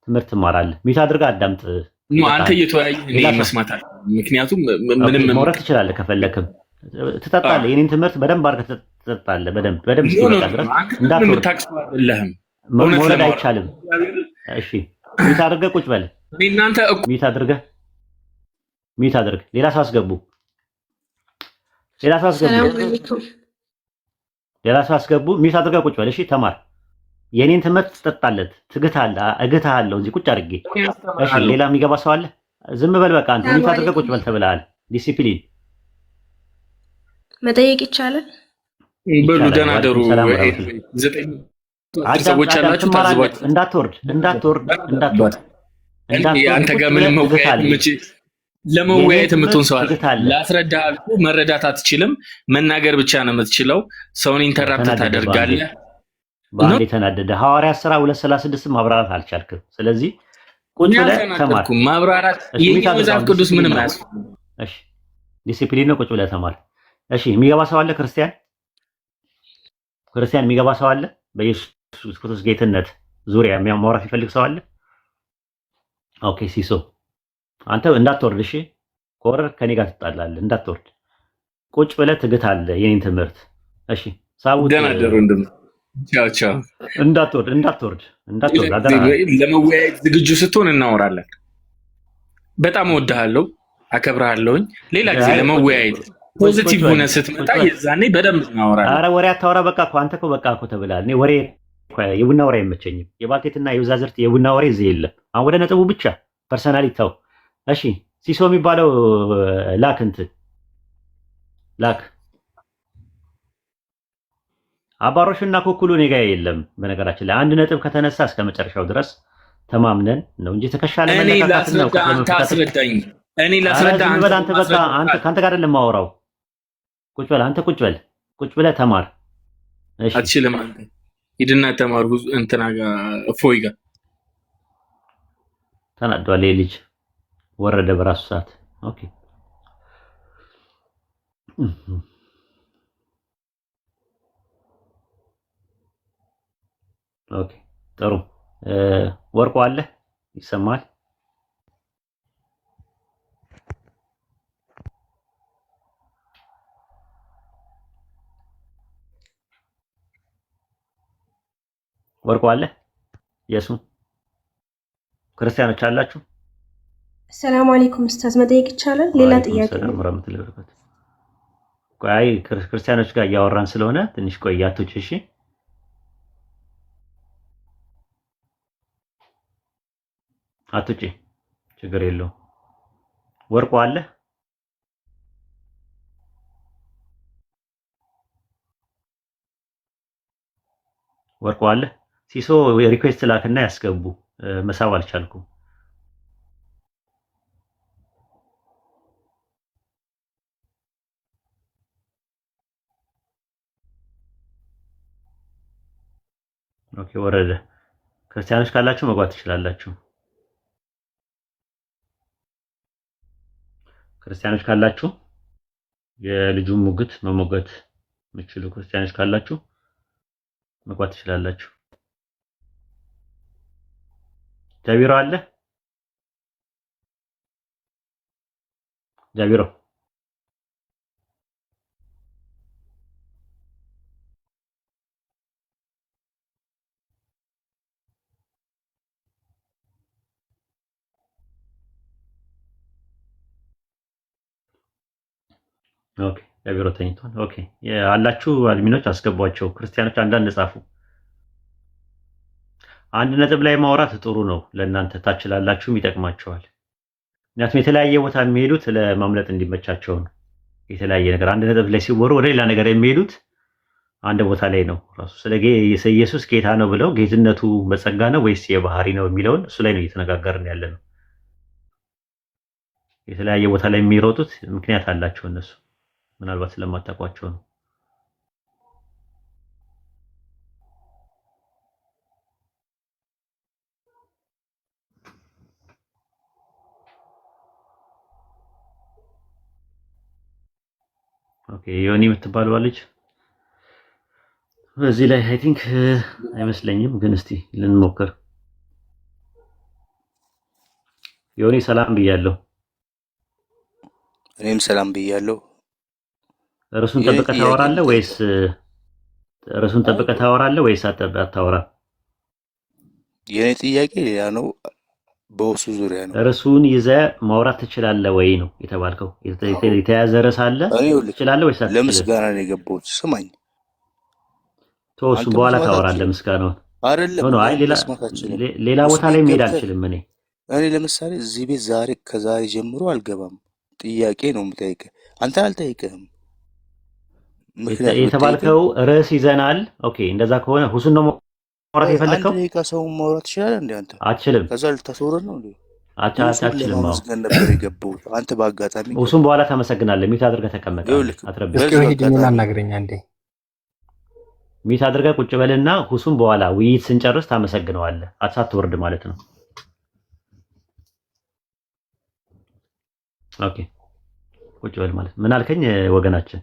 ትምህርት ትማራለህ። ሚት አድርገህ አዳምጥ። አንተ እየተወያየህ እኔ መስማት አለ። ምክንያቱም ምንም መውረድ ትችላለህ፣ ከፈለክም ትጠጣለህ። የኔን ትምህርት በደንብ አድርገህ ትጠጣለህ። በደንብ እስኪመጣ ድረስ እንዳትወርድ። መውረድ አይቻልም። እሺ ሚት አድርገህ ቁጭ በል። እናንተ ሚት አድርገህ ሌላ ሰው አስገቡ። ሌላ ሰው አስገቡ። ሚት አድርገህ ቁጭ በል። እሺ ተማር። የኔን ትምህርት ትጠጣለህ፣ እግትሃለሁ እዚህ ቁጭ አድርጌ። እሺ ሌላ የሚገባ ሰው አለ? ዝም በል በቃ። አንተ ሚት አድርገህ ቁጭ በል ተብለሃል። ዲሲፕሊን መጠየቅ ይቻላል? በሉ ደህና ደሩ። ሰላም ወራህመቱላህ። 9 ሰዎች አላችሁ ታዝባችሁ እንዳትወርድ አንተ ጋር ምንም ለመወያየት የምትሆን ሰው አለ። ላስረዳህ አልኩህ። መረዳት አትችልም፣ መናገር ብቻ ነው የምትችለው። ሰውን ኢንተራፕት ታደርጋለህ። በአንድ የተናደደ ሐዋርያት ሥራ 2:36 ማብራራት አልቻልክም። ስለዚህ ቁጭ ብለህ ተማር። ማብራራት የመጽሐፍ ቅዱስ ምንም አያስፈልግም። እሺ ዲሲፕሊን ነው። ቁጭ ብለህ ተማር። እሺ የሚገባ ሰው አለ? ክርስቲያን የሚገባ ሰው አለ? በኢየሱስ ክርስቶስ ጌትነት ዙሪያ ማውራት ይፈልግ ሰው አለ? ኦኬ ሲሶ አንተ እንዳትወርድ። እሺ ከወረድክ ከኔ ጋር ትጣላለህ። እንዳትወርድ፣ ቁጭ ብለህ ትግታለህ የኔን ትምህርት። እሺ ሳውት ደናደሩ ቻው። እንዳትወርድ። ለመወያየት ዝግጁ ስትሆን እናወራለን። በጣም እወድሃለሁ፣ አከብርሃለሁኝ። ሌላ ጊዜ ለመወያየት ፖዚቲቭ ሆነ ስትመጣ የዛኔ በደንብ እናወራለን። ኧረ ወሬ አታወራ። በቃ እኮ አንተ እኮ በቃ እኮ ተብለሃል። እኔ ወሬ የቡና ወሬ አይመቸኝም። የባልቴትና የውዛዝርት የቡና ወሬ እዚህ የለም። አሁን ወደ ነጥቡ ብቻ ፐርሰናሊ ተው። እሺ ሲሶ የሚባለው ላክ አባሮሽና ኮኩሉ እኔ ጋር የለም። በነገራችን ላይ አንድ ነጥብ ከተነሳ እስከ መጨረሻው ድረስ ተማምነን ነው እንጂ ተከሻለ መለካካት ነው። እኔ ላስረዳ አንተ በቃ አንተ ካንተ ጋር አይደለም የማወራው። ቁጭ በል አንተ ቁጭ ብለህ ተማር። እሺ አትችልም አንተ ሂድና ተማር። እንትና ጋር እፎይ ጋር ተናዷል። ልጅ ወረደ በራሱ ሰዓት። ኦኬ ጥሩ። ወርቁ አለ ይሰማል? ወርቁ አለ? የሱ ክርስቲያኖች አላችሁ? ሰላም አለይኩም ኡስታዝ፣ መጠየቅ ይቻላል? ሌላ ጥያቄ ነው። ቆይ ክርስቲያኖች ጋር እያወራን ስለሆነ ትንሽ ቆያቶች። እሺ አትጪ፣ ችግር የለውም። ወርቁ አለ? ወርቁ አለ? ሲሶ ሪኩዌስት ላክና ያስገቡ። መሳብ አልቻልኩም። ኦኬ ወረደ። ክርስቲያኖች ካላችሁ መግባት ትችላላችሁ። ክርስቲያኖች ካላችሁ የልጁን ሙግት መሞገት የምትችሉ ክርስቲያኖች ካላችሁ መግባት ትችላላችሁ። ጃቢሮ አለ? ጃቢሮ ኦኬ ጃቢሮ ተኝቷል። ኦኬ አላችሁ አድሚኖች አስገቧቸው። ክርስቲያኖች አንዳንድ ጻፉ። አንድ ነጥብ ላይ ማውራት ጥሩ ነው። ለእናንተ ታችላላችሁም ይጠቅማቸዋል። ምክንያቱም የተለያየ ቦታ የሚሄዱት ለማምለጥ እንዲመቻቸው ነው። የተለያየ ነገር አንድ ነጥብ ላይ ሲወሩ ወደ ሌላ ነገር የሚሄዱት አንድ ቦታ ላይ ነው። ራሱ ስለ ኢየሱስ ጌታ ነው ብለው ጌትነቱ በጸጋ ነው ወይስ የባህሪ ነው የሚለውን እሱ ላይ ነው እየተነጋገርን ያለ ነው። የተለያየ ቦታ ላይ የሚሮጡት ምክንያት አላቸው እነሱ ምናልባት ስለማታውቋቸው ነው። ኦኬ ዮኒ የምትባለው ልጅ በዚህ ላይ አይ ቲንክ አይመስለኝም፣ ግን እስቲ ልንሞክር። ዮኒ ሰላም ብያለሁ። እኔም ሰላም ብያለሁ። ርዕሱን ጠብቀህ ታወራለህ ወይስ አታወራም? የኔ ጥያቄ ሌላ ነው፣ በውሱ ዙሪያ ነው። ርዕሱን ይዘህ ማውራት ትችላለህ ወይ ነው የተባልከው? የተያዘ ርዕስ አለ ትችላለህ ወይስ አትችልም? ለምስጋና ነው የገባሁት። ስማኝ እሱን በኋላ ታወራለህ። ምስጋናውን ሌላ ቦታ ላይ መሄድ አልችልም። እኔ ለምሳሌ እዚህ ቤት ከዛሬ ጀምሮ አልገባም። ጥያቄ ነው የምጠይቅህ። አንተ አልጠይቅህም። የተባልከው ርዕስ ይዘናል። ኦኬ እንደዛ ከሆነ ሁሱን ነው ማውራት የፈለከው? አንድ ደቂቃ ሰው ማውራት ይችላል እንዴ? አንተ አትችልም። ከዛ ልታስወረድ ነው እንዴ? አትችልም። ለማመስገን ነበር የገባሁት። አንተ በአጋጣሚ ሁሱን በኋላ ታመሰግናለህ። ሚት አድርገህ ተቀመጥ። አትረብሽ። ሄድኝና አናግረኝ አንዴ። ሚት አድርገህ ቁጭ በልና ሁሱን በኋላ ውይይት ስንጨርስ ታመሰግነዋለህ። ሳትወርድ ማለት ነው። ኦኬ ቁጭ በል ማለት ምን አልከኝ ወገናችን?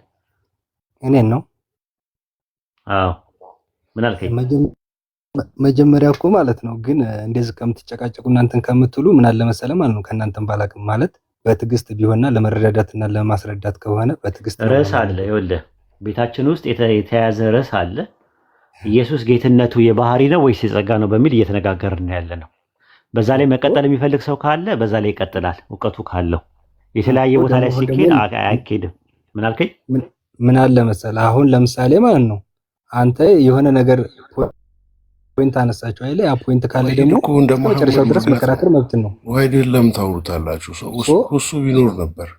እኔን ነው? አዎ ምን አልከኝ? መጀመሪያ እኮ ማለት ነው። ግን እንደዚህ ከምትጨቃጨቁ እናንተን ከምትሉ ምን አለ መሰለህ ማለት ነው ከእናንተን ባላቅም ማለት በትዕግስት ቢሆንና ለመረዳዳትና ለማስረዳት ከሆነ በትዕግስት ርዕስ አለ። ይኸውልህ ቤታችን ውስጥ የተያዘ ርዕስ አለ። ኢየሱስ ጌትነቱ የባህሪ ነው ወይስ የጸጋ ነው በሚል እየተነጋገርን ያለ ነው። በዛ ላይ መቀጠል የሚፈልግ ሰው ካለ በዛ ላይ ይቀጥላል፣ እውቀቱ ካለው። የተለያየ ቦታ ላይ ሲኬድ አይኬድም። ምን አልከኝ? ምን አለ መሰለህ አሁን ለምሳሌ ማለት ነው አንተ የሆነ ነገር ፖይንት አነሳችሁ አይደል? ያ ፖይንት ካለ ደግሞ መጨረሻው ድረስ መከራከር መብት ነው ወይ አይደለም? ታውሩታላችሁ። እሱ ቢኖር ነበር።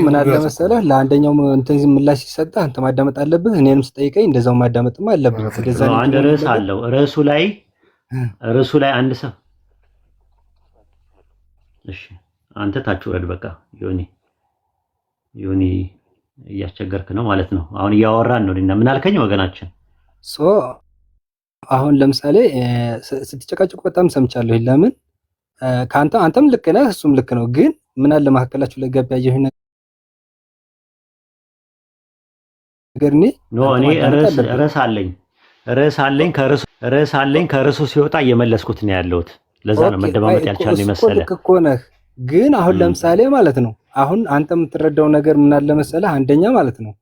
ምን አለ መሰለህ ለአንደኛው እንትን ምላሽ ሲሰጥ አንተ ማዳመጥ አለብህ፣ እኔንም ስጠይቀኝ እንደዛው ማዳመጥም አለብህ። ስለዚህ አንድ ርዕስ አለው። ርዕሱ ላይ አንድ ሰው እሺ፣ አንተ ታች ወረድ። በቃ ዮኒ እያስቸገርክ ነው ማለት ነው። አሁን እያወራን ነው እና ምን አልከኝ ወገናችን? አሁን ለምሳሌ ስትጨቃጭቁ በጣም ሰምቻለሁ። ለምን አንተም ልክ ነህ እሱም ልክ ነው። ግን ምን አለ መካከላችሁ ላይ ገብ ያየሁኝ ነገር እኔ ርዕስ አለኝ ከርዕሱ ሲወጣ እየመለስኩት ነው ያለሁት። ለዛ ነው መደማመጥ ያልቻልን የመሰለ እኮ ነህ። ግን አሁን ለምሳሌ ማለት ነው አሁን አንተ የምትረዳው ነገር ምን አለ መሰለህ አንደኛ ማለት ነው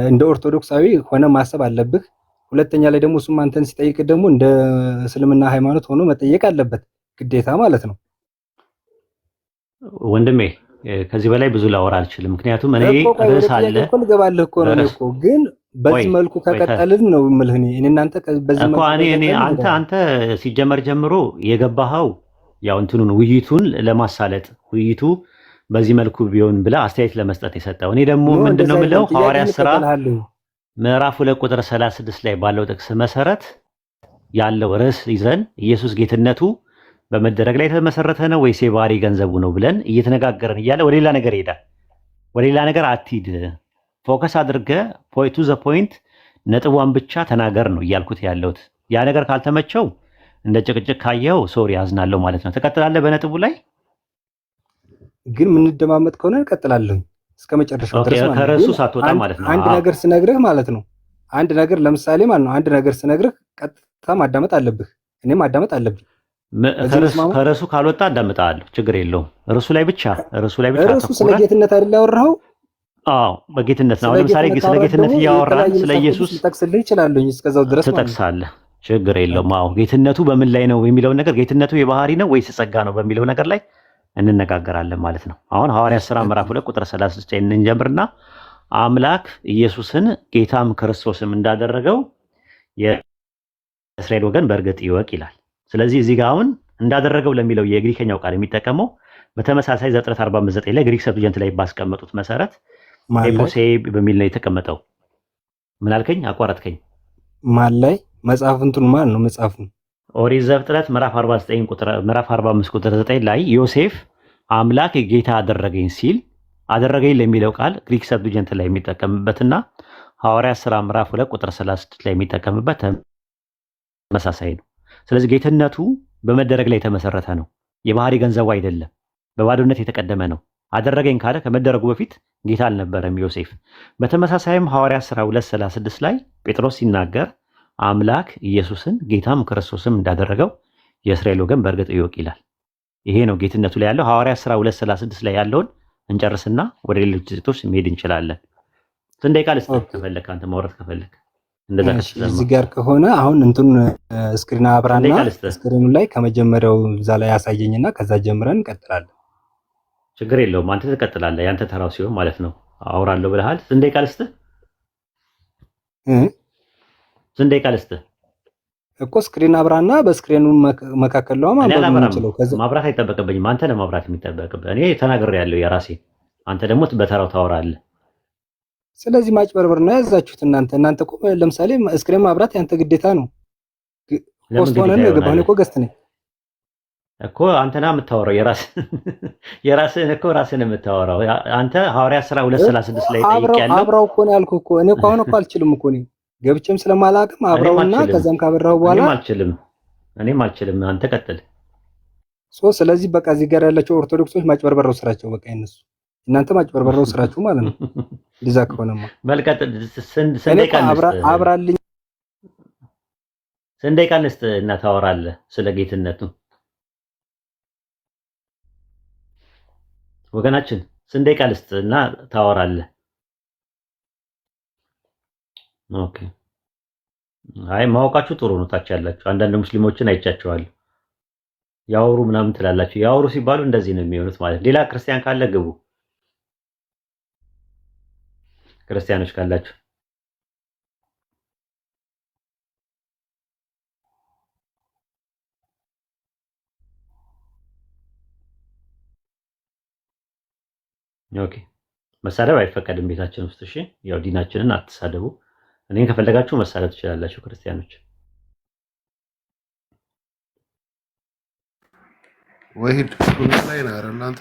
እንደ ኦርቶዶክሳዊ ሆነ ማሰብ አለብህ። ሁለተኛ ላይ ደግሞ እሱም አንተን ሲጠይቅ ደግሞ እንደ እስልምና ሃይማኖት ሆኖ መጠየቅ አለበት ግዴታ ማለት ነው። ወንድሜ ከዚህ በላይ ብዙ ላወራ አልችልም። ምክንያቱም እኔ ርዕስ አለ እኮ ልገባልህ እኮ ነው እኮ። ግን በዚህ መልኩ ከቀጠልን ነው የምልህ እኔ እናንተ በዚህ መልኩ አንተ ሲጀመር ጀምሮ የገባኸው ያው እንትኑን ውይይቱን ለማሳለጥ ውይይቱ በዚህ መልኩ ቢሆን ብላ አስተያየት ለመስጠት የሰጠው። እኔ ደግሞ ምንድነው የምለው ሐዋርያት ሥራ ምዕራፍ 2 ቁጥር 36 ላይ ባለው ጥቅስ መሰረት ያለው ርዕስ ይዘን ኢየሱስ ጌትነቱ በመደረግ ላይ የተመሰረተ ነው ወይስ የባህሪ ገንዘቡ ነው ብለን እየተነጋገርን እያለ ወደ ሌላ ነገር ይሄዳል። ወደ ሌላ ነገር አትሂድ፣ ፎከስ አድርገህ ፖይንት ቱ ዘ ፖይንት ነጥቧን ብቻ ተናገር ነው እያልኩት ያለሁት። ያ ነገር ካልተመቸው እንደ ጭቅጭቅ ካየው ሶሪ አዝናለሁ ማለት ነው። ትቀጥላለህ በነጥቡ ላይ ግን ምንደማመጥ ከሆነ እንቀጥላለሁ እስከ መጨረሻው ድረስ ማለት ነው። ከርዕሱ ሳትወጣ ማለት ነው። አንድ ነገር ስነግርህ ማለት ነው አንድ ነገር ለምሳሌ ማለት ነው አንድ ነገር ስነግርህ ቀጥታ ማዳመጥ አለብህ፣ እኔም ማዳመጥ አለብኝ። ከርዕሱ ካልወጣ አዳምጣለሁ፣ ችግር የለውም። ርዕሱ ላይ ብቻ ርዕሱ ስለ ጌትነት አይደል ያወራኸው? አዎ በጌትነት ነው። ለምሳሌ ስለ ጌትነት እያወራን ስለ ኢየሱስ ልጠቅስልህ እችላለሁ እስከዛው ድረስ ትጠቅሳለህ፣ ችግር የለውም። አዎ ጌትነቱ በምን ላይ ነው የሚለውን ነገር ጌትነቱ የባህሪ ነው ወይስ ጸጋ ነው በሚለው ነገር ላይ እንነጋገራለን ማለት ነው። አሁን ሐዋርያት ሥራ ምዕራፍ 2 ቁጥር 36 እንጀምርና አምላክ ኢየሱስን ጌታም ክርስቶስም እንዳደረገው የእስራኤል ወገን በእርግጥ ይወቅ ይላል። ስለዚህ እዚህ ጋር አሁን እንዳደረገው ለሚለው የግሪከኛው ቃል የሚጠቀመው በተመሳሳይ ዘፍጥረት 45:9 ላይ ግሪክ ሰብጀንት ላይ ባስቀመጡት መሰረት ኤፖሴ በሚል ነው የተቀመጠው። ምን አልከኝ? አቋረጥከኝ። ማን ላይ መጽሐፍ እንትኑ ማን ነው መጽሐፉ? ኦሪት ዘፍጥረት ምዕራፍ 45 ቁጥር 9 ላይ ዮሴፍ አምላክ ጌታ አደረገኝ ሲል አደረገኝ ለሚለው ቃል ግሪክ ሰብጀንት ላይ የሚጠቀምበትና ሐዋርያት ሥራ ምዕራፍ 2 ቁጥር 36 ላይ የሚጠቀምበት ተመሳሳይ ነው። ስለዚህ ጌትነቱ በመደረግ ላይ የተመሰረተ ነው። የባህሪ ገንዘቡ አይደለም። በባዶነት የተቀደመ ነው። አደረገኝ ካለ ከመደረጉ በፊት ጌታ አልነበረም ዮሴፍ። በተመሳሳይም ሐዋርያት ሥራ 2:36 ላይ ጴጥሮስ ሲናገር አምላክ ኢየሱስን ጌታም ክርስቶስም እንዳደረገው የእስራኤል ወገን በእርግጥ ይወቅ ይላል። ይሄ ነው ጌትነቱ ላይ ያለው። ሐዋርያት ሥራ 2:36 ላይ ያለውን እንጨርስና ወደ ሌሎች ጥቅሶች መሄድ እንችላለን። ስንት ደቂቃ ልስጥህ ከፈለክ አንተ ማውራት ከፈለክ እንደዛ እዚህ ጋር ከሆነ አሁን እንትን ስክሪን አብራና ስክሪኑ ላይ ከመጀመሪያው እዛ ላይ ያሳየኝና ከዛ ጀምረን እንቀጥላለን። ችግር የለውም። አንተ ትቀጥላለህ፣ ያንተ ተራው ሲሆን ማለት ነው። አውራለሁ ብለሃል። ስንት ደቂቃ ልስጥህ? ስንት ደቂቃ ልስጥህ እኮ ስክሪን አብራና በስክሪኑ መካከል ነው ማብራት አይጠበቅብኝም። አንተ ነው ማብራት የሚጠበቅብህ። እኔ ተናግሬያለሁ የራሴ፣ አንተ ደግሞ በተራው ታወራለህ። ስለዚህ ማጭበርበር ነው ያዛችሁት እናንተ እኮ ለምሳሌ እስክሪን ማብራት ያንተ ግዴታ ነው። ሆስት ሆነን የገባህ እኮ ገስት ነኝ እኮ አንተና የምታወራው የራስህን እኮ ራስህን የምታወራው አንተ ሐዋርያት ሥራ 2:36 ላይ ጠይቄያለሁ። አብራው እኮ ነው ያልኩህ እኮ እኔ እኮ አሁን እኮ አልችልም እኮ እኔ ገብቼም ስለማላውቅም አብራውና ከዛም ካበራው በኋላ እኔም አልችልም። አንተ ቀጥል። ስለዚህ በቃ እዚህ ጋር ያላቸው ኦርቶዶክሶች ማጭበርበር ነው ስራቸው። በቃ እነሱ እናንተ ማጭበርበር ነው ስራችሁ ማለት ነው። እንደዛ ከሆነማ መልቀጥ አብራልኝ ስንዴ ቀንስት እና ታወራለህ ስለ ጌትነቱ ወገናችን ስንዴ ቀንስት እና ታወራለህ። ኦኬ አይ ማወቃችሁ ጥሩ ነው። ታች ያላችሁ አንዳንድ ሙስሊሞችን አይቻቸዋለሁ ያወሩ ምናምን ትላላችሁ። ያወሩ ሲባሉ እንደዚህ ነው የሚሆኑት ማለት። ሌላ ክርስቲያን ካለ ግቡ። ክርስቲያኖች ካላችሁ ኦኬ። መሳደብ አይፈቀድም ቤታችን ውስጥ እሺ። ያው ዲናችንን አትሳደቡ። እኔን ከፈለጋችሁ መሳደብ ትችላላችሁ ክርስቲያኖች። ወሂድ ላይ ነው አይደል? አንተ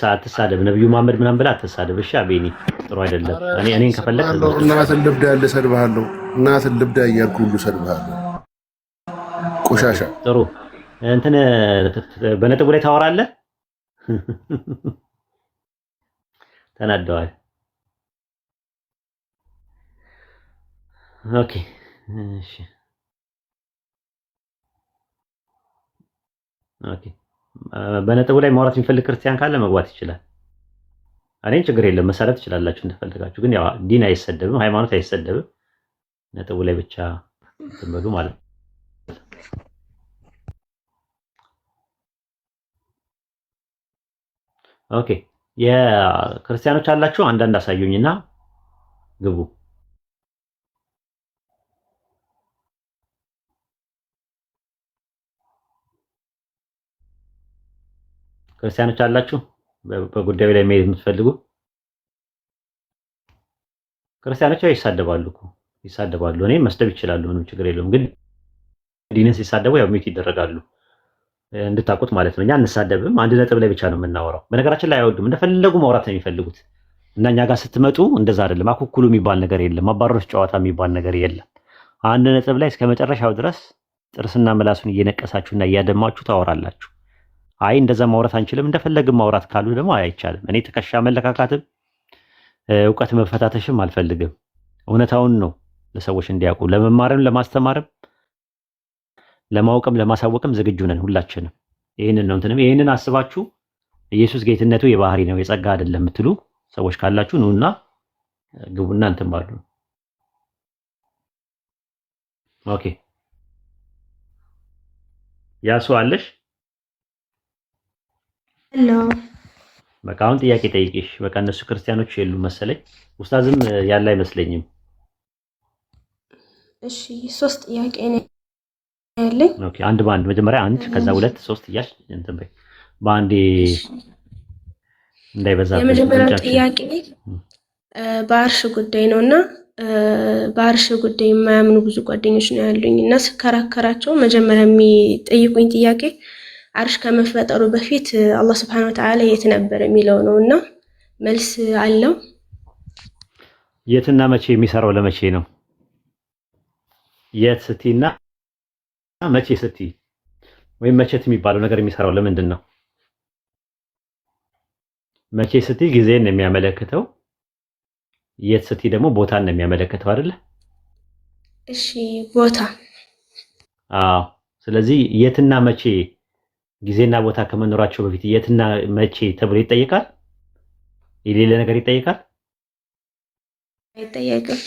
አትሳደብ። ነብዩ መሐመድ ምናምን ብለህ አትሳደብ እሺ። አቤኒ ጥሩ አይደለም። እኔን ከፈለግህ እናትን ልብዳ ያለ ሰድብሃለሁ። እናትን ልብዳ እያልኩ ሁሉ ሰድብሃለሁ። ቆሻሻ ጥሩ እንትን በነጥቡ ላይ ታወራለህ። ተናደዋል። ኦኬ እሺ ኦኬ። በነጥቡ ላይ ማውራት የሚፈልግ ክርስቲያን ካለ መግባት ይችላል። እኔን ችግር የለም መሳደብ ትችላላችሁ እንደፈለጋችሁ። ግን ያው ዲን አይሰደብም፣ ሃይማኖት አይሰደብም። ነጥቡ ላይ ብቻ ትመዱ ማለት ነው። ኦኬ የክርስቲያኖች አላችሁ አንዳንድ አሳዩኝና ግቡ። ክርስቲያኖች አላችሁ በጉዳዩ ላይ መሄድ የምትፈልጉ? ክርስቲያኖች ይሳደባሉ እኮ ይሳደባሉ። እኔ መስደብ ይችላሉ፣ ምንም ችግር የለውም። ግን ዲንን ሲሳደቡ ያው ሚት ይደረጋሉ እንድታውቁት ማለት ነው። እኛ አንሳደብም፣ አንድ ነጥብ ላይ ብቻ ነው የምናወራው። በነገራችን ላይ አይወዱም፣ እንደፈለጉ ማውራት ነው የሚፈልጉት። እና እኛ ጋር ስትመጡ እንደዛ አይደለም። አኩኩሉ የሚባል ነገር የለም፣ አባሮች ጨዋታ የሚባል ነገር የለም። አንድ ነጥብ ላይ እስከ መጨረሻው ድረስ ጥርስና ምላሱን እየነቀሳችሁና እያደማችሁ ታወራላችሁ። አይ እንደዛ ማውራት አንችልም፣ እንደፈለግን ማውራት ካሉ ደግሞ አይቻልም። እኔ ትከሻ መለካካትም እውቀት መፈታተሽም አልፈልግም። እውነታውን ነው ለሰዎች እንዲያውቁ፣ ለመማርም ለማስተማርም ለማወቅም ለማሳወቅም ዝግጁ ነን ሁላችንም። ይህንን ነው እንትንም ይህንን አስባችሁ ኢየሱስ ጌትነቱ የባህሪ ነው የጸጋ አይደለም የምትሉ ሰዎች ካላችሁ ኑና ግቡና እንትን ባሉ። ኦኬ ያሱ አለሽ? ሄሎ በቃ አሁን ጥያቄ ጠይቂሽ። በቃ እነሱ ክርስቲያኖች የሉ መሰለኝ፣ ኡስታዝም ያለ አይመስለኝም። እሺ 3 ጥያቄ ነው ያለኝ። ኦኬ አንድ በአንድ መጀመሪያ አንድ ከዛ 2 3 እያልሽ እንትን በይ በአንዴ እንዳይበዛ። የመጀመሪያው ጥያቄ በአርሽ ጉዳይ ነውና በአርሽ ጉዳይ የማያምኑ ብዙ ጓደኞች ነው ያሉኝ እና ስከራከራቸው መጀመሪያ የሚጠይቁኝ ጥያቄ አርሽ ከመፈጠሩ በፊት አላህ Subhanahu Wa Ta'ala የት ነበር የሚለው ነውና መልስ አለው። የትና መቼ የሚሰራው ለመቼ ነው? የት ስቲና መቼ ስቲ ወይም መቼት የሚባለው ነገር የሚሰራው ለምንድን ነው? መቼ ስቲ ጊዜን ነው የሚያመለክተው፣ የት ስቲ ደግሞ ቦታን ነው የሚያመለክተው አይደለ? እሺ ቦታ። አዎ ስለዚህ የትና መቼ ጊዜና ቦታ ከመኖራቸው በፊት የትና መቼ ተብሎ ይጠየቃል? የሌለ ነገር ይጠየቃል? አይጠየቅም።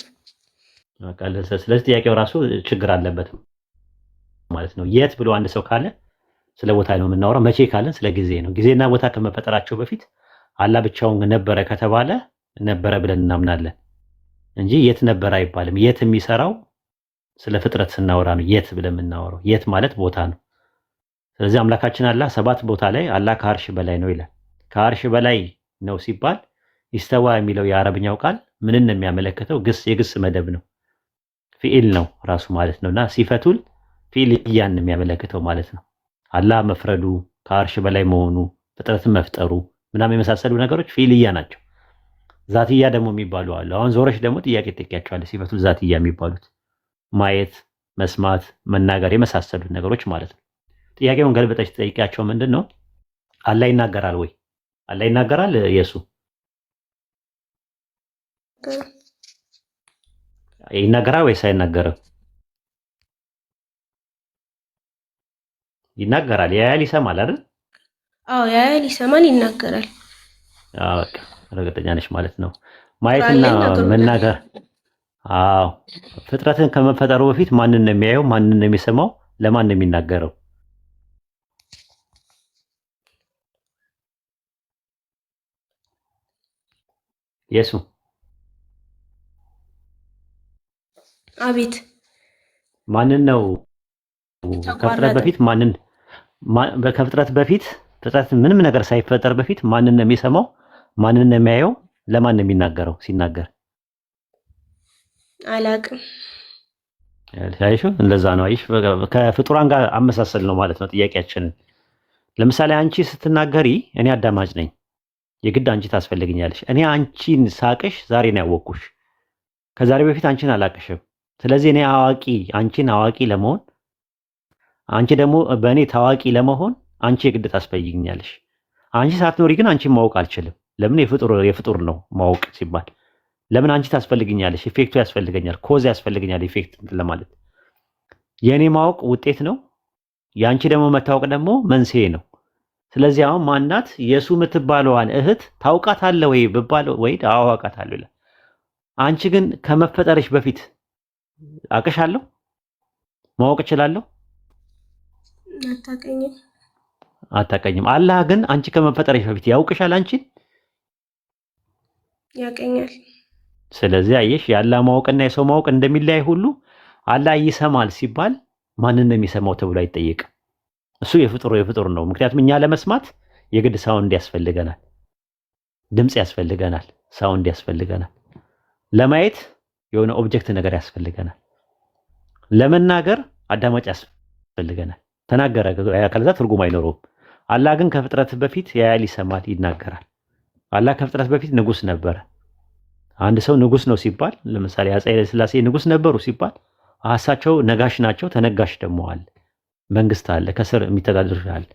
በቃ ስለዚህ ጥያቄው ራሱ ችግር አለበት ማለት ነው። የት ብሎ አንድ ሰው ካለ ስለ ቦታ ነው የምናወራው። መቼ ካለን ስለ ጊዜ ነው። ጊዜና ቦታ ከመፈጠራቸው በፊት አላህ ብቻውን ነበረ ከተባለ ነበረ ብለን እናምናለን እንጂ የት ነበረ አይባልም። የት የሚሰራው ስለ ፍጥረት ስናወራ ነው የት ብለን የምናወራው። የት ማለት ቦታ ነው። ስለዚህ አምላካችን አላህ 7 ቦታ ላይ አላህ ከአርሽ በላይ ነው ይላል። ከአርሽ በላይ ነው ሲባል ኢስተዋ የሚለው የአረብኛው ቃል ምንን ነው የሚያመለክተው? ግስ የግስ መደብ ነው፣ ፊኢል ነው ራሱ ማለት ነውና ሲፈቱል ፊኢልያን የሚያመለክተው ማለት ነው። አላህ መፍረዱ፣ ከአርሽ በላይ መሆኑ፣ ፍጥረትን መፍጠሩ ምናምን የመሳሰሉ ነገሮች ፊኢልያ ናቸው። ዛትያ ደግሞ የሚባሉ አሉ። አሁን ዞረሽ ደግሞ ጥያቄ ትጠይቂያቸዋለሽ። ሲፈቱል ዛትያ የሚባሉት ማየት፣ መስማት፣ መናገር የመሳሰሉት ነገሮች ማለት ነው። ጥያቄውን ገልበጠሽ ትጠይቂያቸው ምንድን ነው? አላህ ይናገራል ወይ? አላህ ይናገራል? ኢየሱ ይናገራል ወይስ አይናገርም? ይናገራል። ያያል፣ ይሰማል አይደል? አዎ ያያል፣ ይሰማል፣ ይናገራል። አዎ በቃ እርግጠኛ ነሽ ማለት ነው። ማየትና መናገር። አዎ ፍጥረትን ከመፈጠሩ በፊት ማንን ነው የሚያየው? ማንን ነው የሚሰማው? ለማን ነው የሚናገረው? ኢየሱ አቤት። ማንን ነው ከፍጥረት በፊት ማንን ከፍጥረት በፊት ፍጥረት ምንም ነገር ሳይፈጠር በፊት ማንን ነው የሚሰማው? ማንን ነው የሚያየው? ለማን ነው የሚናገረው? ሲናገር አላቅም። አይሹ እንደዛ ነው። አይሽ ከፍጡራን ጋር አመሳሰል ነው ማለት ነው ጥያቄያችንን። ለምሳሌ አንቺ ስትናገሪ እኔ አዳማጭ ነኝ፣ የግድ አንቺ ታስፈልግኛለሽ። እኔ አንቺን ሳቅሽ ዛሬ ነው ያወቅኩሽ፣ ከዛሬ በፊት አንቺን አላቅሽም። ስለዚህ እኔ አዋቂ አንቺን አዋቂ ለመሆን አንቺ ደግሞ በእኔ ታዋቂ ለመሆን አንቺ የግድ ታስፈልግኛለሽ። አንቺ ሳትኖሪ ግን አንቺን ማወቅ አልችልም። ለምን? የፍጡር ነው ማወቅ ሲባል ለምን አንቺ ታስፈልግኛለሽ? ኢፌክቱ ያስፈልገኛል፣ ኮዝ ያስፈልገኛል። ኢፌክት ለማለት የእኔ ማወቅ ውጤት ነው፣ የአንቺ ደግሞ መታወቅ ደግሞ መንስኤ ነው። ስለዚህ አሁን ማናት የሱ የምትባለዋን እህት ታውቃታለህ ወይ ብባል ወይ አውቃታለሁ ይላል። አንቺ ግን ከመፈጠርሽ በፊት አቅሻለሁ፣ ማወቅ እችላለሁ? አታውቀኝም። አላህ ግን አንቺ ከመፈጠርሽ በፊት ያውቅሻል፣ አንቺን ያውቀኛል። ስለዚህ አየሽ የአላህ ማወቅና የሰው ማወቅ እንደሚለያይ ሁሉ አላህ ይሰማል ሲባል ማንን ነው የሚሰማው ተብሎ አይጠየቅም። እሱ የፍጡር ነው። ምክንያቱም እኛ ለመስማት የግድ ሳውንድ ያስፈልገናል፣ ድምፅ ያስፈልገናል፣ ሳውንድ ያስፈልገናል። ለማየት የሆነ ኦብጀክት ነገር ያስፈልገናል። ለመናገር አዳማጭ ያስፈልገናል። ተናገረ ከዛ ትርጉም አይኖረውም። አላህ ግን ከፍጥረት በፊት ያያል፣ ይሰማል፣ ይናገራል። አላህ ከፍጥረት በፊት ንጉስ ነበረ። አንድ ሰው ንጉስ ነው ሲባል ለምሳሌ አፄ ኃይለ ሥላሴ ንጉስ ነበሩ ሲባል እሳቸው ነጋሽ ናቸው፣ ተነጋሽ ደግሞ አለ፣ መንግስት አለ፣ ከስር የሚተዳደር አለ።